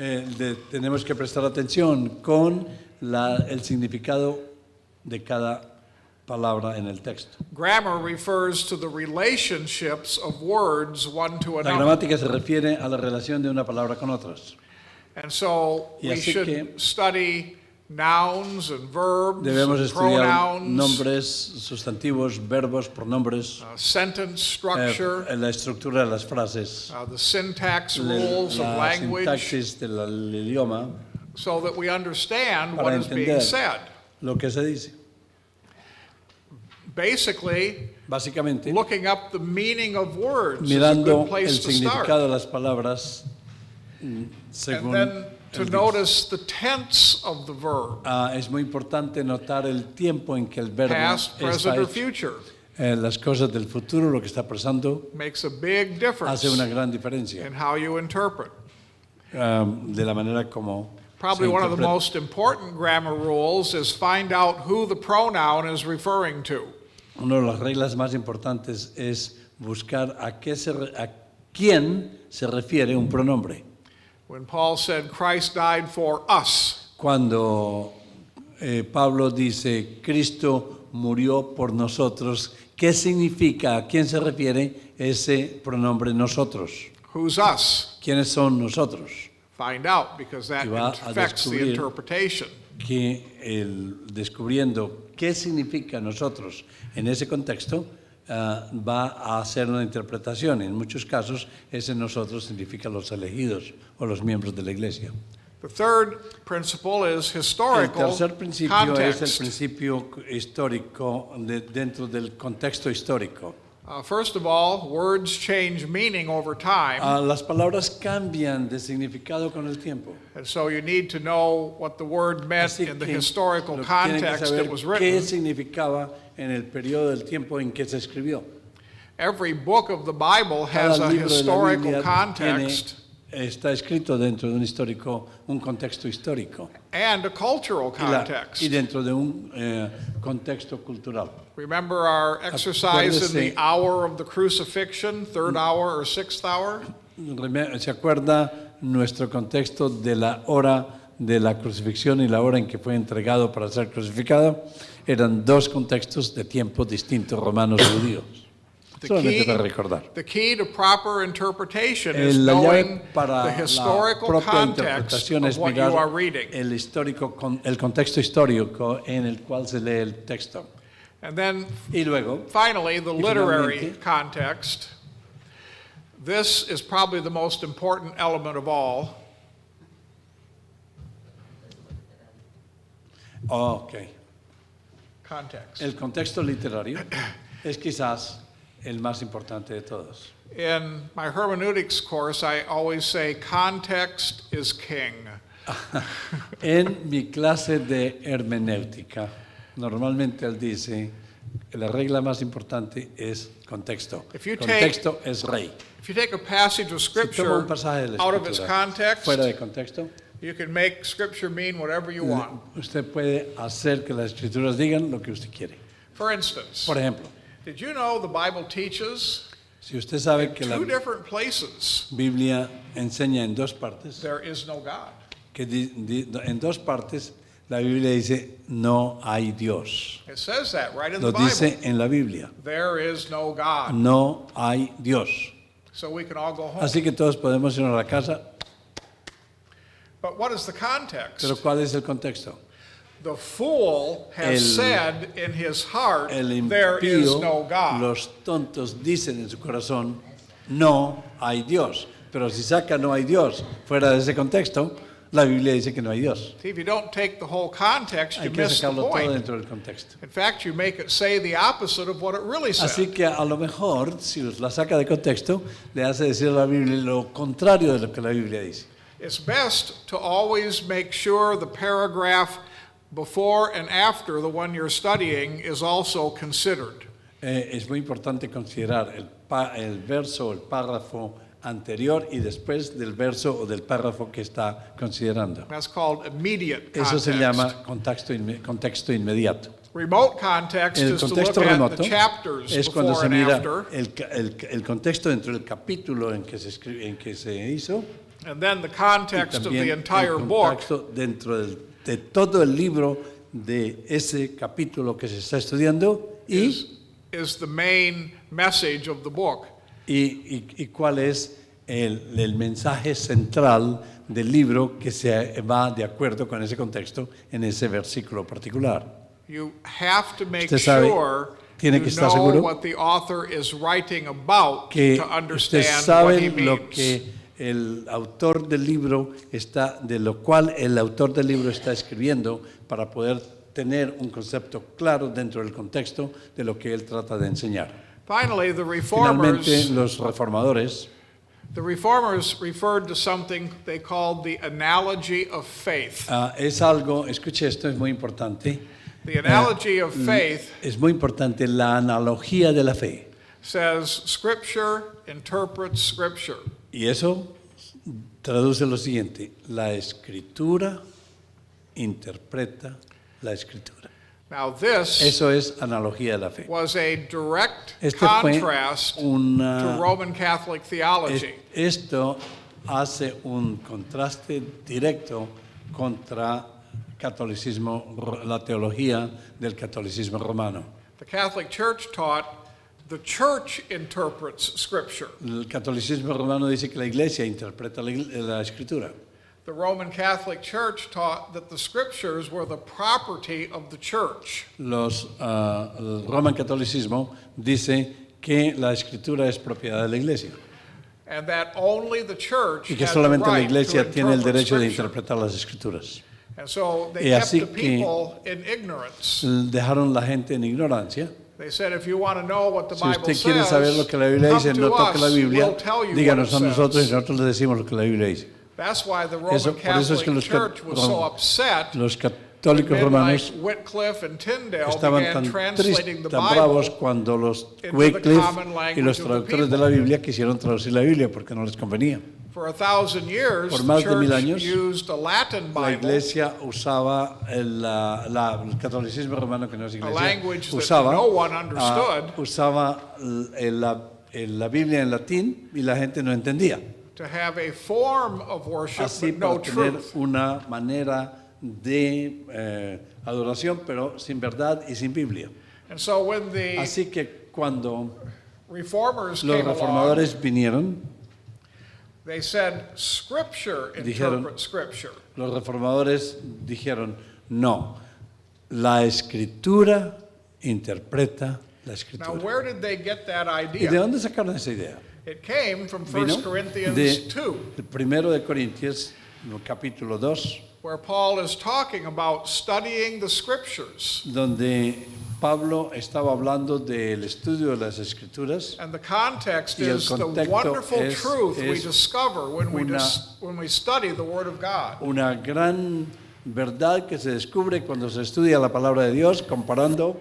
S2: tenemos que prestar atención con el significado de cada palabra en el texto.
S1: Grammar refers to the relationships of words one to
S2: La
S1: another.
S2: gramática se refiere a la relación de una palabra con otras.
S1: And so
S2: Y
S1: we
S2: así
S1: should
S2: que
S1: study nouns and verbs
S2: Debemos
S1: and
S2: estudiar
S1: pronouns,
S2: nombres, sustantivos, verbos, pronombres,
S1: sentence structure,
S2: la estructura de las frases,
S1: the syntax rules of
S2: la
S1: language,
S2: sintaxis del idioma,
S1: so that we understand
S2: para
S1: what is being
S2: entender
S1: said.
S2: lo que se dice.
S1: Basically,
S2: Básicamente,
S1: looking up the meaning of words is a
S2: mirando
S1: good
S2: el
S1: place to
S2: significado
S1: start.
S2: de las palabras
S1: And
S2: según
S1: then to
S2: el
S1: notice the tense of the verb,
S2: es muy importante notar el tiempo en que el verbo
S1: past,
S2: está
S1: present, or
S2: hecho.
S1: future.
S2: Las cosas del futuro, lo que está pasando,
S1: Makes a big difference
S2: hace una gran diferencia
S1: in how you interpret.
S2: de la manera como
S1: Probably
S2: se
S1: one of the
S2: interpreta.
S1: most important grammar rules is find out who the pronoun is referring to.
S2: Una de las reglas más importantes es buscar a quién se refiere un pronombre.
S1: When Paul said Christ died for us,
S2: Cuando Pablo dice Cristo murió por nosotros, ¿qué significa? ¿A quién se refiere ese pronombre nosotros?
S1: who's us?
S2: ¿Quiénes son nosotros?
S1: Find out, because that
S2: Y va a
S1: affects the
S2: descubrir
S1: interpretation.
S2: Que descubriendo qué significa nosotros en ese contexto, va a hacer una interpretación. En muchos casos, ese nosotros significa los elegidos o los miembros de la iglesia.
S1: The third principle is
S2: El
S1: historical
S2: tercer principio es el
S1: context.
S2: principio histórico dentro del contexto histórico.
S1: First of all, words change meaning over time,
S2: Las palabras cambian de significado con el tiempo.
S1: and so you need to know what the word meant
S2: Así
S1: in the
S2: que
S1: historical
S2: lo que tienen que
S1: context
S2: saber
S1: it was
S2: qué
S1: written.
S2: significaba en el periodo del tiempo en que se escribió.
S1: Every book of the Bible
S2: Cada
S1: has a
S2: libro de la
S1: historical
S2: Biblia
S1: context
S2: está escrito dentro de un contexto histórico
S1: and a cultural context.
S2: y dentro de un contexto cultural.
S1: Remember our exercise in the
S2: Acuérdese-
S1: hour of the crucifixion, third hour or sixth hour?
S2: ¿Se acuerda nuestro contexto de la hora de la crucifixión y la hora en que fue entregado para ser crucificado? Eran dos contextos de tiempo distintos, romanos y judíos. Solamente para recordar.
S1: The key to proper interpretation is
S2: La
S1: knowing
S2: llave para
S1: the
S2: la
S1: historical
S2: propia
S1: context
S2: interpretación
S1: of
S2: es
S1: what you are
S2: mirar
S1: reading.
S2: el contexto histórico en el cual se lee el texto.
S1: And then
S2: Y luego,
S1: finally, the literary
S2: finalmente-
S1: context. This is probably the most important element of all. Context.
S2: el contexto literario es quizás el más importante de todos.
S1: In my hermeneutics course, I always say context is king.
S2: En mi clase de hermenéutica, normalmente él dice que la regla más importante es contexto.
S1: If you
S2: Contexto es rey.
S1: If you take a passage of
S2: Si toma
S1: scripture
S2: un pasaje de la
S1: out of its
S2: escritura
S1: context,
S2: fuera de contexto,
S1: you can make scripture mean whatever you want.
S2: usted puede hacer que las escrituras digan lo que usted quiere.
S1: For instance,
S2: Por ejemplo,
S1: did you know the Bible teaches
S2: si usted sabe que la
S1: two different places
S2: Biblia enseña en dos partes,
S1: there is no God?
S2: que en dos partes la Biblia dice no hay Dios.
S1: It says that right in the
S2: Lo
S1: Bible.
S2: dice en la Biblia.
S1: There is no God.
S2: No hay Dios.
S1: So we can all go home.
S2: Así que todos podemos ir a la casa,
S1: But what is the context?
S2: pero ¿cuál es el contexto?
S1: The fool has said in his heart,
S2: El
S1: there is
S2: impío,
S1: no God.
S2: los tontos dicen en su corazón, no hay Dios. Pero si saca no hay Dios fuera de ese contexto, la Biblia dice que no hay Dios.
S1: See, if you don't take the whole context, you
S2: Hay que
S1: miss the
S2: sacarlo todo
S1: point.
S2: dentro del contexto.
S1: In fact, you make it say the opposite of what it really
S2: Así
S1: said.
S2: que a lo mejor, si la saca de contexto, le hace decir a la Biblia lo contrario de lo que la Biblia dice.
S1: It's best to always make sure the paragraph before and after the one you're studying is also considered.
S2: Es muy importante considerar el verso o el párrafo anterior y después del verso o del párrafo que está considerando.
S1: That's called immediate
S2: Eso se
S1: context.
S2: llama contexto inmediato.
S1: Remote context
S2: El
S1: is to look
S2: contexto
S1: at
S2: remoto
S1: the chapters
S2: es cuando
S1: before
S2: se
S1: and
S2: mira
S1: after,
S2: el contexto dentro del capítulo en que se en que se hizo
S1: and then the
S2: y
S1: context of the
S2: también
S1: entire
S2: el
S1: book.
S2: contexto dentro de todo el libro de ese capítulo que se está estudiando
S1: Is the main message of the book.
S2: y cuál es el mensaje central del libro que se va de acuerdo con ese contexto en ese versículo particular.
S1: You have to make
S2: Usted sabe,
S1: sure
S2: tiene
S1: you
S2: que estar
S1: know
S2: seguro
S1: what the author is writing about
S2: Que
S1: to
S2: usted
S1: understand what
S2: sabe
S1: he
S2: lo
S1: means.
S2: que el autor del libro está, de lo cual el autor del libro está escribiendo para poder tener un concepto claro dentro del contexto de lo que él trata de enseñar.
S1: Finally,
S2: Finalmente, los reformadores
S1: the reformers referred to something they called the analogy of faith.
S2: es algo, escuche esto, es muy importante.
S1: The analogy of faith
S2: Es muy importante la analogía de la fe.
S1: says Scripture interprets Scripture.
S2: Y eso traduce lo siguiente: la escritura interpreta la escritura.
S1: Now, this
S2: Eso es analogía de la fe.
S1: was a direct
S2: Este fue
S1: contrast to
S2: una,
S1: Roman Catholic theology.
S2: esto hace un contraste directo contra catolicismo, la teología del catolicismo romano.
S1: The Catholic Church taught the church interprets Scripture.
S2: El catolicismo romano dice que la iglesia interpreta la escritura.
S1: The Roman Catholic Church taught that the Scriptures were the property of the church.
S2: El Roman catolicismo dice que la escritura es propiedad de la iglesia
S1: And that only the church
S2: y que
S1: had the
S2: solamente la
S1: right to
S2: iglesia tiene el
S1: interpret
S2: derecho de
S1: Scripture.
S2: interpretar las escrituras.
S1: And so they
S2: Y
S1: kept
S2: así
S1: the
S2: que-
S1: people in ignorance.
S2: Dejaron la gente en ignorancia.
S1: They said, if you want to know what the
S2: Si
S1: Bible
S2: usted quiere saber
S1: says,
S2: lo que la Biblia
S1: come
S2: dice,
S1: to
S2: no toque la
S1: us,
S2: Biblia,
S1: we'll tell you what
S2: díganos a
S1: it
S2: nosotros y
S1: says.
S2: nosotros le decimos lo que la Biblia dice.
S1: That's why the
S2: Eso,
S1: Roman
S2: por eso es que
S1: Catholic Church was so upset
S2: los
S1: when
S2: católicos
S1: men like
S2: romanos
S1: Wycliffe and Tyndale
S2: estaban
S1: began
S2: tan
S1: translating the
S2: tristes, tan bravos
S1: Bible
S2: cuando los
S1: into the
S2: Wycliffe
S1: common
S2: y
S1: language
S2: los
S1: of the
S2: traductores de
S1: people.
S2: la Biblia quisieron traducir la Biblia porque no les convenía.
S1: For 1,000 years,
S2: Por
S1: the
S2: más de 1000
S1: church
S2: años,
S1: used a Latin
S2: La
S1: Bible,
S2: iglesia usaba el catolicismo romano, que no es iglesia,
S1: language that
S2: usaba,
S1: no one understood.
S2: usaba la Biblia en latín y la gente no entendía.
S1: to have a form of worship
S2: Así
S1: but no
S2: para tener
S1: truth.
S2: una manera de adoración, pero sin verdad y sin Biblia.
S1: And so when the
S2: Así que cuando
S1: reformers
S2: los
S1: came along,
S2: reformadores vinieron,
S1: they said, Scripture
S2: Dijeron-
S1: interpret Scripture.
S2: los reformadores dijeron, no, la escritura interpreta la
S1: Now,
S2: escritura.
S1: where did they get that
S2: ¿Y de
S1: idea?
S2: dónde sacaron esa idea?
S1: It came from
S2: Vino
S1: 1 Corinthians
S2: de
S1: 2,
S2: el primero de Corintios, no, capítulo 2,
S1: where Paul is talking about studying the Scriptures.
S2: donde Pablo estaba hablando del estudio de las escrituras.
S1: And the context
S2: Y el
S1: is the
S2: contexto
S1: wonderful
S2: es-
S1: truth we
S2: es
S1: discover when
S2: una-
S1: when we study the Word of God.
S2: Una gran verdad que se descubre cuando se estudia la palabra de Dios, comparando.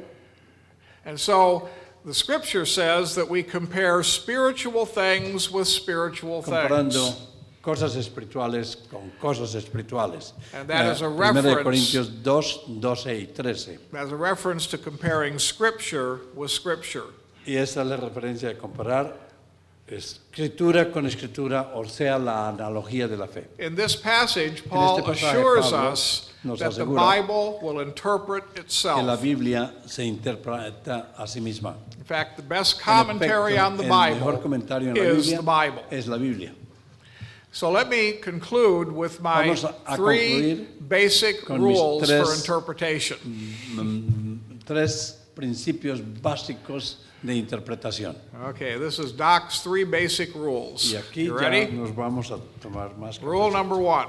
S1: And so the Scripture says that we compare spiritual things with spiritual
S2: Comparando
S1: things.
S2: cosas espirituales con cosas espirituales.
S1: And that is a
S2: Primera de
S1: reference-
S2: Corintios 2, 12 y 13.
S1: As a reference to comparing Scripture with Scripture.
S2: Y esa es la referencia de comparar escritura con escritura, o sea, la analogía de la fe.
S1: In this passage, Paul
S2: pasaje,
S1: assures
S2: Pablo
S1: us
S2: nos
S1: that the
S2: asegura
S1: Bible will interpret
S2: Que la
S1: itself.
S2: Biblia se interpreta a sí misma.
S1: In fact, the best
S2: En
S1: commentary
S2: efecto,
S1: on the
S2: el mejor
S1: Bible
S2: comentario en la
S1: is
S2: Biblia
S1: the Bible.
S2: es la Biblia.
S1: So let me conclude with my
S2: Vamos a
S1: three
S2: concluir
S1: basic
S2: con mis
S1: rules for
S2: tres-
S1: interpretation.
S2: Tres principios básicos de interpretación.
S1: Okay, this is Doc's three basic rules.
S2: Y aquí
S1: You
S2: ya
S1: ready?
S2: nos vamos a tomar más.
S1: Rule
S2: cafecito.
S1: number one,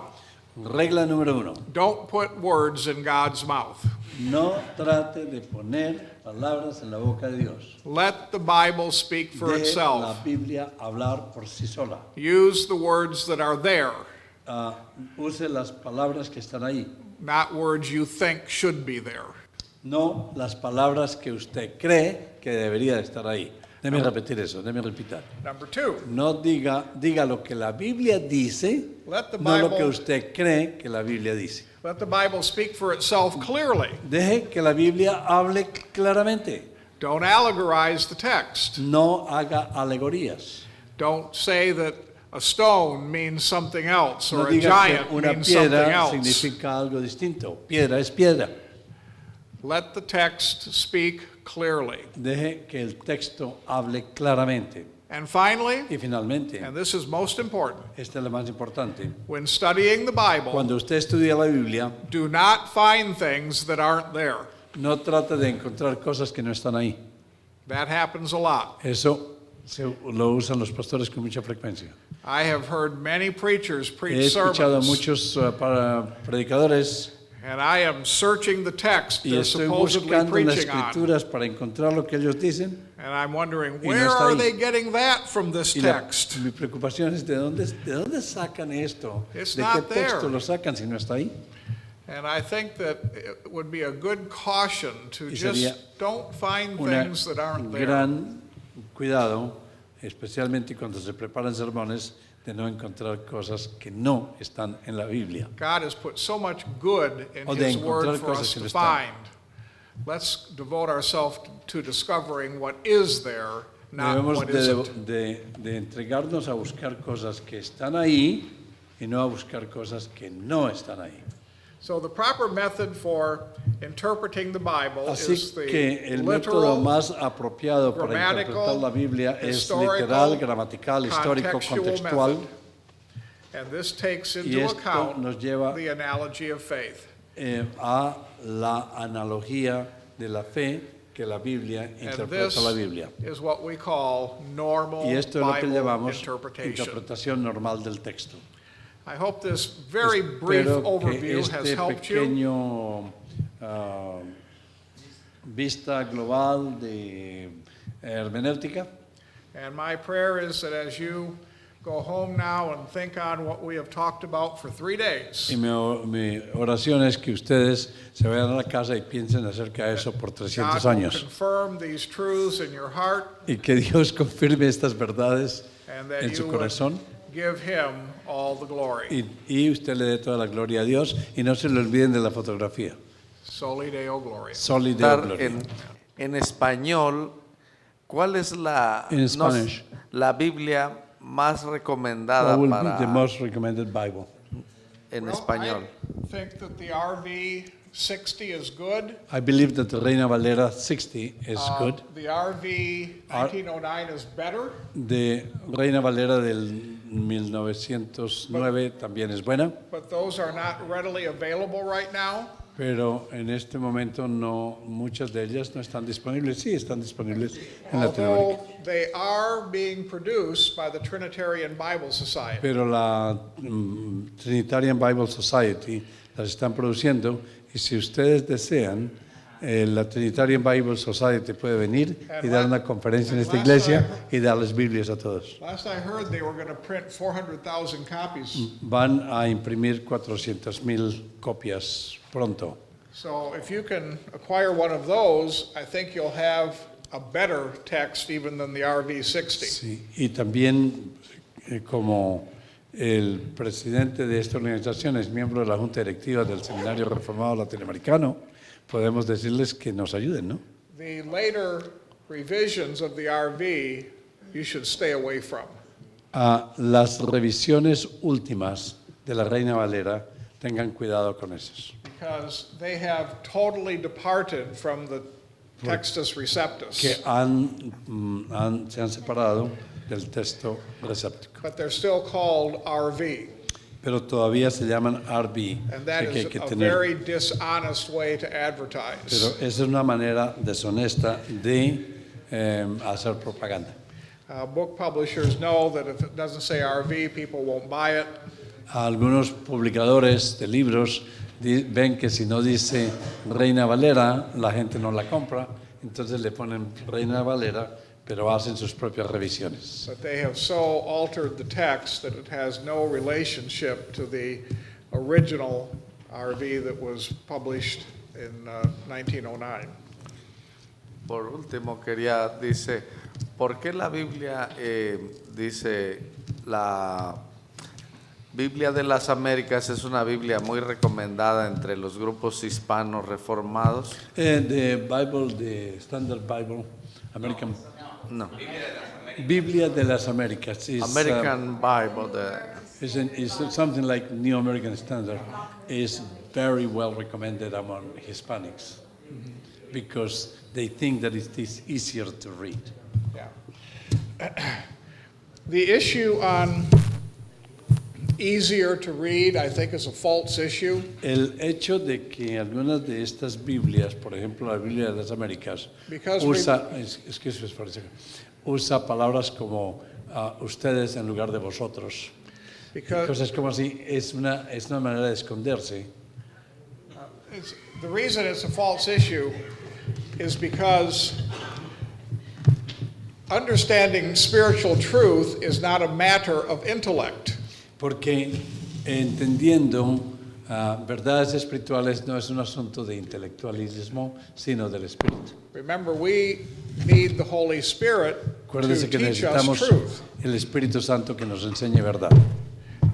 S2: Regla número 1.
S1: don't put words in God's mouth.
S2: No trate de poner palabras en la boca de Dios.
S1: Let the Bible speak for
S2: Deje la
S1: itself.
S2: Biblia hablar por sí sola.
S1: Use the words that are there,
S2: Use las palabras que están ahí.
S1: not words you think should be there.
S2: No las palabras que usted cree que debería de estar ahí. Déjeme repetir eso, déjeme repetir.
S1: Number two,
S2: No diga lo que la Biblia dice,
S1: Let the
S2: no lo que
S1: Bible-
S2: usted cree que la Biblia dice.
S1: let the Bible speak for itself clearly.
S2: Deje que la Biblia hable claramente.
S1: Don't allegorize the text.
S2: No haga alegorías.
S1: Don't say that a stone means something else
S2: No
S1: or a
S2: diga
S1: giant
S2: que una
S1: means something
S2: piedra
S1: else.
S2: significa algo distinto. Piedra es piedra.
S1: Let the text speak clearly.
S2: Deje que el texto hable claramente.
S1: And finally,
S2: Y finalmente,
S1: and this is most important,
S2: esta es la más importante.
S1: when studying the Bible,
S2: Cuando usted estudia la Biblia,
S1: do not find things that aren't there.
S2: no trate de encontrar cosas que no están ahí.
S1: That happens a lot.
S2: Eso lo usan los pastores con mucha frecuencia.
S1: I have heard many preachers
S2: He
S1: preach
S2: escuchado a
S1: sermons,
S2: muchos predicadores
S1: and I am searching the text
S2: y
S1: they're
S2: estoy
S1: supposedly
S2: buscando en las
S1: preaching on.
S2: escrituras para encontrar lo que ellos dicen.
S1: And I'm wondering,
S2: no
S1: where
S2: está
S1: are
S2: ahí.
S1: they getting that from this
S2: Y
S1: text?
S2: mi preocupación es de dónde sacan esto,
S1: It's
S2: de qué
S1: not there.
S2: texto lo sacan si no está ahí.
S1: And I think that it would be a good caution to
S2: Y sería
S1: just don't find
S2: Una
S1: things that aren't there.
S2: gran cuidado, especialmente cuando se preparan sermones, de no encontrar cosas que no están en la Biblia.
S1: God has put so much good in
S2: O de
S1: His Word
S2: encontrar
S1: for
S2: cosas
S1: us
S2: que
S1: to
S2: no están.
S1: find. Let's devote ourselves to discovering what is there, not
S2: Debemos
S1: what isn't.
S2: de entregarnos a buscar cosas que están ahí y no a buscar cosas que no están ahí.
S1: So the proper method for interpreting the Bible
S2: Así
S1: is
S2: que
S1: the
S2: el método
S1: literal,
S2: más apropiado para
S1: grammatical,
S2: interpretar la Biblia es
S1: historical,
S2: literal, gramatical, histórico,
S1: contextual
S2: contextual.
S1: method. And this takes
S2: Y
S1: into
S2: esto
S1: account
S2: nos lleva
S1: the analogy of faith.
S2: A la analogía de la fe que la Biblia
S1: And
S2: interpreta
S1: this
S2: la Biblia.
S1: is what we call normal
S2: Y esto es lo que
S1: Bible
S2: llamamos
S1: interpretation.
S2: interpretación normal del texto.
S1: I hope this very brief
S2: Espero
S1: overview
S2: que
S1: has
S2: este
S1: helped you.
S2: pequeño vista global de hermenéutica.
S1: And my prayer is that as you go home now and think on what we have talked about for 3 days,
S2: Y mi oración es que ustedes se vayan a la casa y piensen acerca de eso por 300
S1: God will
S2: años.
S1: confirm these truths in your heart,
S2: Y que Dios confirme estas verdades
S1: and that
S2: en
S1: you
S2: su
S1: would
S2: corazón.
S1: give him all the glory.
S2: Y usted le dé toda la gloria a Dios. Y no se le olviden de la fotografía.
S1: Soli Deo Gloria.
S2: Soli Deo Gloria.
S3: En español, ¿cuál es
S2: In Spanish.
S3: la Biblia más recomendada
S2: What will be
S3: para
S2: the most recommended Bible?
S3: en
S1: Well,
S3: español?
S1: I think that the RV 60 is good.
S2: I believe that the Reina Valera 60 is good.
S1: The RV 1909 is better,
S2: De Reina Valera del 1909 también es buena,
S1: but those are not readily available right now.
S2: pero en este momento no, muchas de ellas no están disponibles. Sí, están disponibles en Latinoamérica.
S1: Although they are being produced by the Trinitarian Bible Society.
S2: Pero la Trinitarian Bible Society las están produciendo y si ustedes desean, la Trinitarian Bible Society puede venir y dar una conferencia en esta iglesia y darles Biblias a todos.
S1: Last I heard, they were going to print 400,000 copies.
S2: Van a imprimir 400,000 copias pronto.
S1: So if you can acquire one of those, I think you'll have a better text even than the RV 60.
S2: Sí, y también como el presidente de esta organización es miembro de la Junta Directiva del Seminario Reformado Latinoamericano, podemos decirles que nos ayuden, ¿no?
S1: The later revisions of the RV, you should stay away from.
S2: Las revisiones últimas de la Reina Valera, tengan cuidado con esas.
S1: Because they have totally departed from the Textus Receptus.
S2: Que se han separado del texto receptico.
S1: But they're still called RV.
S2: Pero todavía se llaman RV.
S1: And that
S2: que hay
S1: is
S2: que
S1: a
S2: tener.
S1: very dishonest way to advertise.
S2: Pero esa es una manera deshonesta de hacer propaganda.
S1: Book publishers know that if it doesn't say RV, people won't buy it.
S2: Algunos publicadores de libros ven que si no dice Reina Valera, la gente no la compra, entonces le ponen Reina Valera, pero hacen sus propias revisiones.
S1: But they have so altered the text that it has no relationship to the original RV that was published in 1909.
S3: Por último, dice, ¿por qué la Biblia dice la Biblia de las Américas es una Biblia muy recomendada entre los grupos hispanos reformados?
S2: The Bible, the Standard Bible, American
S3: No,
S2: Biblia de las Américas is,
S3: American Bible.
S2: is something like New American Standard, is very well recommended among Hispanics because they think that it is easier to read.
S1: Yeah. The issue on easier to read, I think, is a false issue.
S2: El hecho de que algunas de estas Biblias, por ejemplo la Biblia de las Américas,
S1: Because
S2: usa palabras como ustedes en lugar de vosotros.
S1: Because
S2: Cosas como así, es una manera de esconderse.
S1: the reason it's a false issue is because understanding spiritual truth is not a matter of intellect.
S2: Porque entendiendo verdades espirituales no es un asunto de intelectualismo, sino del Espíritu.
S1: Remember, we need the Holy Spirit to
S2: Acuérdense que
S1: teach us
S2: necesitamos
S1: truth.
S2: el Espíritu Santo que nos enseñe verdad.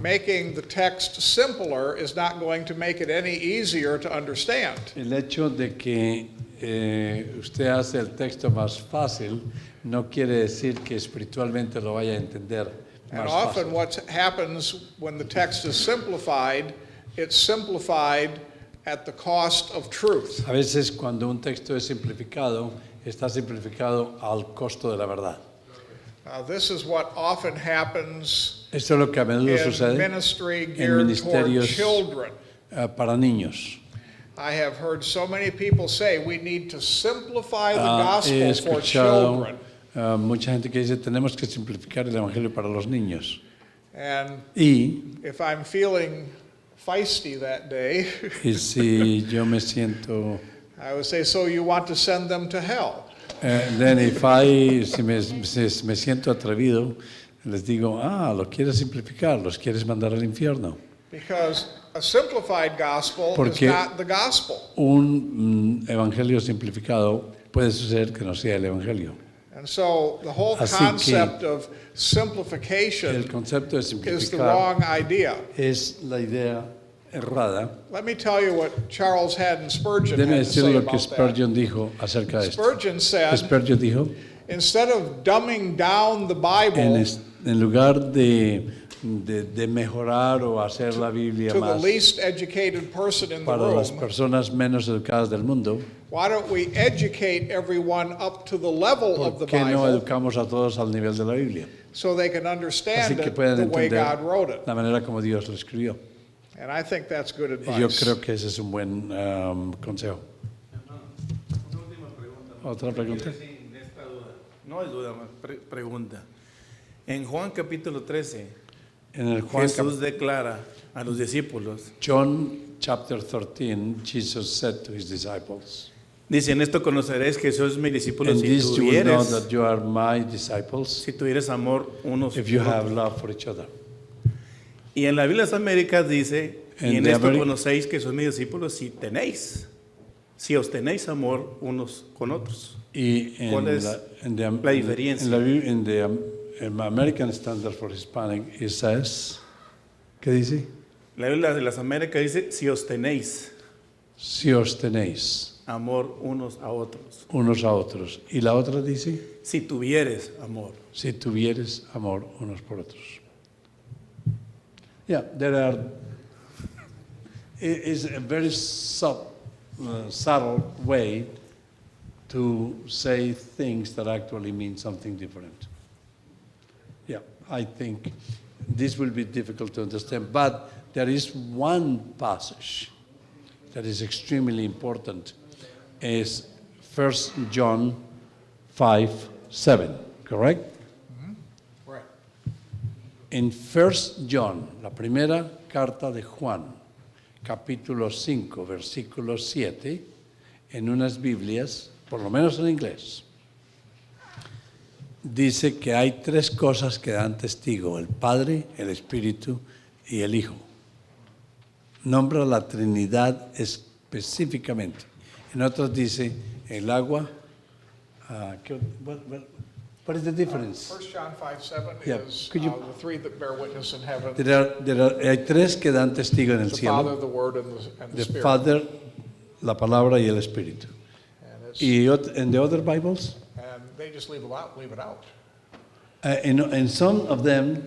S1: Making the text simpler is not going to make it any easier to understand.
S2: El hecho de que usted hace el texto más fácil no quiere decir que espiritualmente lo vaya a entender
S1: And
S2: más
S1: often
S2: fácil.
S1: what happens when the text is simplified, it's simplified at the cost of truth.
S2: A veces cuando un texto es simplificado, está simplificado al costo de la verdad.
S1: This is what often happens
S2: Esto es lo que a menudo
S1: in
S2: sucede
S1: ministry
S2: en
S1: geared toward
S2: ministerios
S1: children.
S2: Para niños.
S1: I have heard so many people say we need to simplify the
S2: He
S1: gospel for
S2: escuchado
S1: children.
S2: mucha gente que dice tenemos que simplificar el evangelio para los niños.
S1: And
S2: Y
S1: if I'm feeling feisty that day,
S2: si yo me siento
S1: I would say, so you want to send them to hell.
S2: Then if I, si me siento atrevido, les digo, los quieres simplificar, los quieres mandar al infierno.
S1: Because a simplified gospel is
S2: Porque
S1: not the gospel.
S2: Un evangelio simplificado puede suceder que no sea el evangelio.
S1: And so the whole
S2: Así que
S1: concept of
S2: El
S1: simplification
S2: concepto de
S1: is the
S2: simplificar
S1: wrong idea.
S2: es la idea errada.
S1: Let me tell you what Charles Haddon Spurgeon
S2: Déjeme
S1: had to
S2: decir
S1: say
S2: lo que
S1: about that.
S2: Spurgeon dijo acerca de esto.
S1: Spurgeon said,
S2: Spurgeon dijo,
S1: instead of dumbing down the
S2: en,
S1: Bible
S2: en lugar de mejorar o hacer la Biblia
S1: to the
S2: más
S1: least educated person in the
S2: para las
S1: room,
S2: personas menos educadas del mundo,
S1: why don't we educate everyone up to the level of the
S2: ¿por qué no
S1: Bible
S2: educamos a todos al nivel de la Biblia?
S1: so they can
S2: Así
S1: understand
S2: que
S1: it
S2: puedan
S1: the way
S2: entender
S1: God wrote it?
S2: la manera como Dios lo escribió.
S1: And I think that's good
S2: Y yo
S1: advice.
S2: creo que ese es un buen consejo. ¿Otra pregunta?
S4: No es duda, pregunta. En Juan capítulo 13,
S2: En el Juan
S4: Jesús declara a los discípulos,
S2: John chapter 13, Jesus said to his disciples,
S4: dice, en esto conoceréis que sois mis discípulos
S2: "In
S4: si
S2: this you will know
S4: tuvieres,
S2: that you are my disciples
S4: si tuvieres amor unos
S2: if you
S4: por
S2: have
S4: otros".
S2: love for each other."
S4: Y en la Biblia de las Américas dice, y
S2: En
S4: en
S2: the
S4: esto
S2: Ameri-
S4: conocéis que sois mis discípulos si os tenéis amor unos con otros.
S2: Y en
S4: ¿Cuál es la diferencia?
S2: En the American Standard for Hispanic, it says, ¿qué dice?
S4: La Biblia de las Américas dice, si os tenéis
S2: Si os tenéis
S4: amor unos a otros.
S2: unos a otros. Y la otra dice,
S4: Si tuvieres amor.
S2: si tuvieres amor unos por otros. Yeah, there are. It is a very subtle way to say things that actually mean something different. Yeah, I think this will be difficult to understand, but there is one passage that is extremely important. Is 1 John 5:7, correct?
S1: Right.
S2: En 1 John, la primera carta de Juan, capítulo 5, versículo 7, en unas Biblias, por lo menos en inglés, dice que hay tres cosas que dan testigo: el Padre, el Espíritu y el Hijo. Nombra la Trinidad específicamente. En otras dice el agua. What is the difference?
S1: 1 John 5:7
S2: Yeah.
S1: is
S2: Could you-
S1: the three that bear witness in heaven,
S2: Hay tres que dan testigo en el
S1: the
S2: cielo:
S1: Father, the Word, and the
S2: the
S1: Spirit.
S2: Father, la palabra y el Espíritu.
S1: And, it's,
S2: Y en the other Bibles,
S1: and they just leave it out.
S2: in some of them,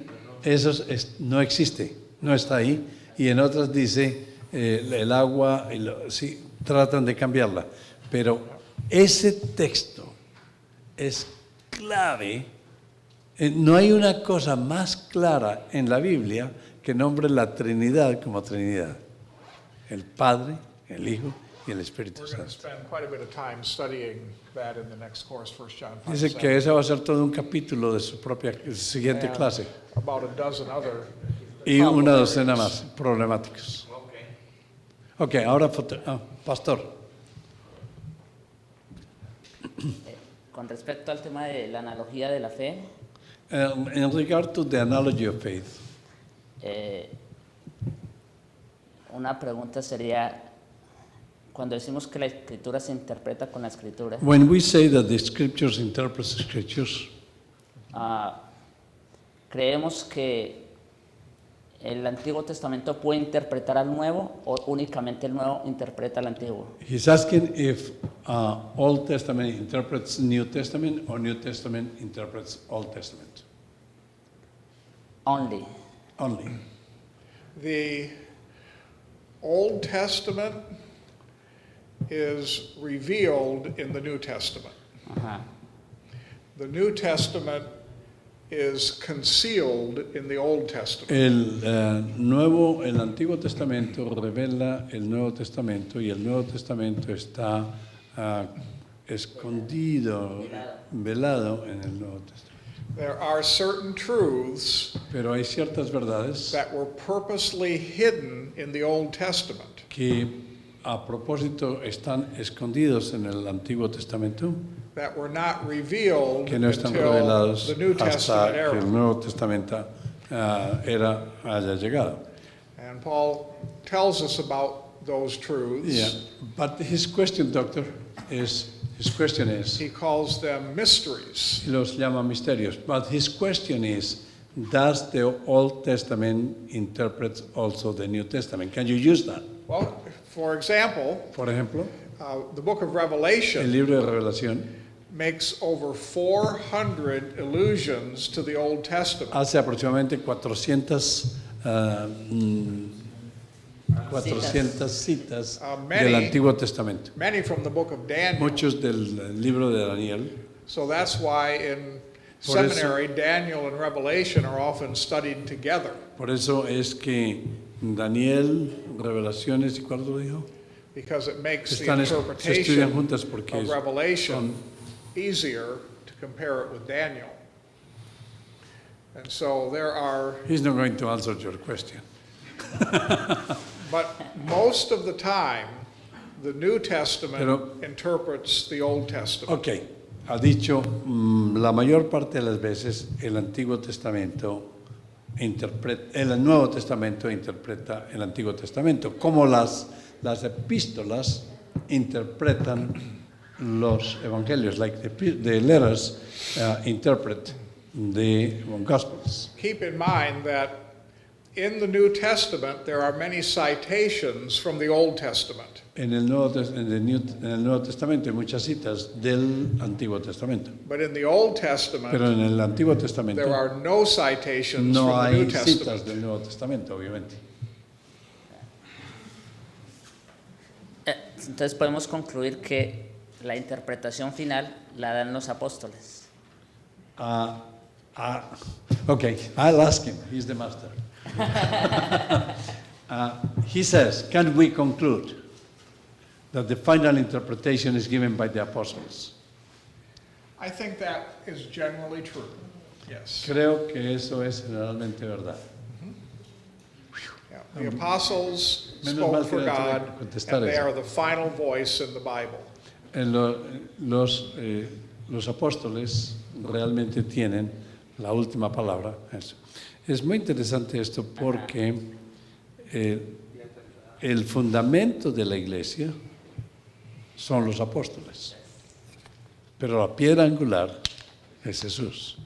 S2: eso no existe, no está ahí. Y en otras dice el agua, sí, tratan de cambiarla. Pero ese texto es clave. No hay una cosa más clara en la Biblia que nombre la Trinidad como Trinidad: el Padre, el Hijo y el Espíritu
S1: We're going to
S2: Santo.
S1: spend quite a bit of time studying that in the next course, 1 John 5:7.
S2: Dice que ese va a ser todo un capítulo de su propia siguiente
S1: And
S2: clase
S1: about a dozen other
S2: y una
S1: problem
S2: docena
S1: areas.
S2: más problemáticos. Ok, ahora pastor.
S5: Con respecto al tema de la analogía de la fe,
S2: In regard to the analogy of faith,
S5: una pregunta sería, cuando decimos que la escritura se interpreta con la escritura,
S2: when we say that the scriptures interpret the scriptures,
S5: ¿creemos que el Antiguo Testamento puede interpretar al Nuevo o únicamente el Nuevo interpreta al Antiguo?
S2: he's asking if Old Testament interprets New Testament or New Testament interprets Old Testament
S5: Only.
S2: only.
S1: The Old Testament is revealed in the New Testament.
S5: Ajá.
S1: The New Testament is concealed in the Old Testament.
S2: El Antiguo Testamento revela el Nuevo Testamento y el Nuevo Testamento está escondido, velado en el Nuevo Testamento.
S1: There are certain truths
S2: Pero hay ciertas verdades
S1: that were purposely hidden in the Old Testament.
S2: que a propósito están escondidos en el Antiguo Testamento,
S1: that were not revealed
S2: que no están
S1: until
S2: revelados
S1: the New
S2: hasta
S1: Testament
S2: que
S1: era.
S2: el Nuevo Testamento haya llegado.
S1: And Paul tells us about those truths.
S2: Yeah. But his question, doctor, is
S1: He calls them mysteries.
S2: los llama misterios. But his question is, does the Old Testament interpret also the New Testament? Can you use that?
S1: Well, for example,
S2: Por ejemplo,
S1: the book of
S2: el
S1: Revelation
S2: libro de Revelación
S1: makes over 400 allusions to the Old Testament.
S2: hace aproximadamente 400 citas
S1: Many-
S2: del Antiguo Testamento.
S1: Many from the book of Daniel.
S2: Muchos del libro de Daniel.
S1: So that's why in
S2: Por eso-
S1: seminary, Daniel and Revelation are often studied together,
S2: Por eso es que Daniel, Revelaciones, ¿y cuál lo dijo?
S1: because it makes the
S2: Se estudian
S1: interpretation
S2: juntas porque
S1: of Revelation
S2: son-
S1: easier to compare it with Daniel. And so there are,
S2: He's not going to answer your question.
S1: but most of the time, the New Testament
S2: Pero-
S1: interprets the Old Testament.
S2: Ok, ha dicho la mayor parte de las veces el Antiguo Testamento el Nuevo Testamento interpreta el Antiguo Testamento, como las epístolas interpretan los evangelios, like the letters interpret the Gospels.
S1: Keep in mind that in the New Testament, there are many citations from the Old Testament.
S2: En el Nuevo Testamento hay muchas citas del Antiguo Testamento,
S1: But in the Old Testament,
S2: pero en el Antiguo Testamento
S1: there are no citations
S2: no
S1: from the New
S2: hay citas
S1: Testament.
S2: del Nuevo Testamento, obviamente.
S5: Entonces podemos concluir que la interpretación final la dan los apóstoles.
S2: Okay, I'll ask him. He's the master. He says, can we conclude that the final interpretation is given by the apostles?
S1: I think that is generally true. Yes.
S2: Creo que eso es generalmente verdad.
S1: Yeah. The apostles
S2: Menos mal
S1: spoke
S2: que
S1: for
S2: no tuve
S1: God,
S2: que contestar
S1: and they
S2: eso.
S1: are the final voice in the Bible.
S2: Los apóstoles realmente tienen la última palabra. Eso. Es muy interesante esto porque el fundamento de la iglesia son los apóstoles, pero la piedra angular es Jesús.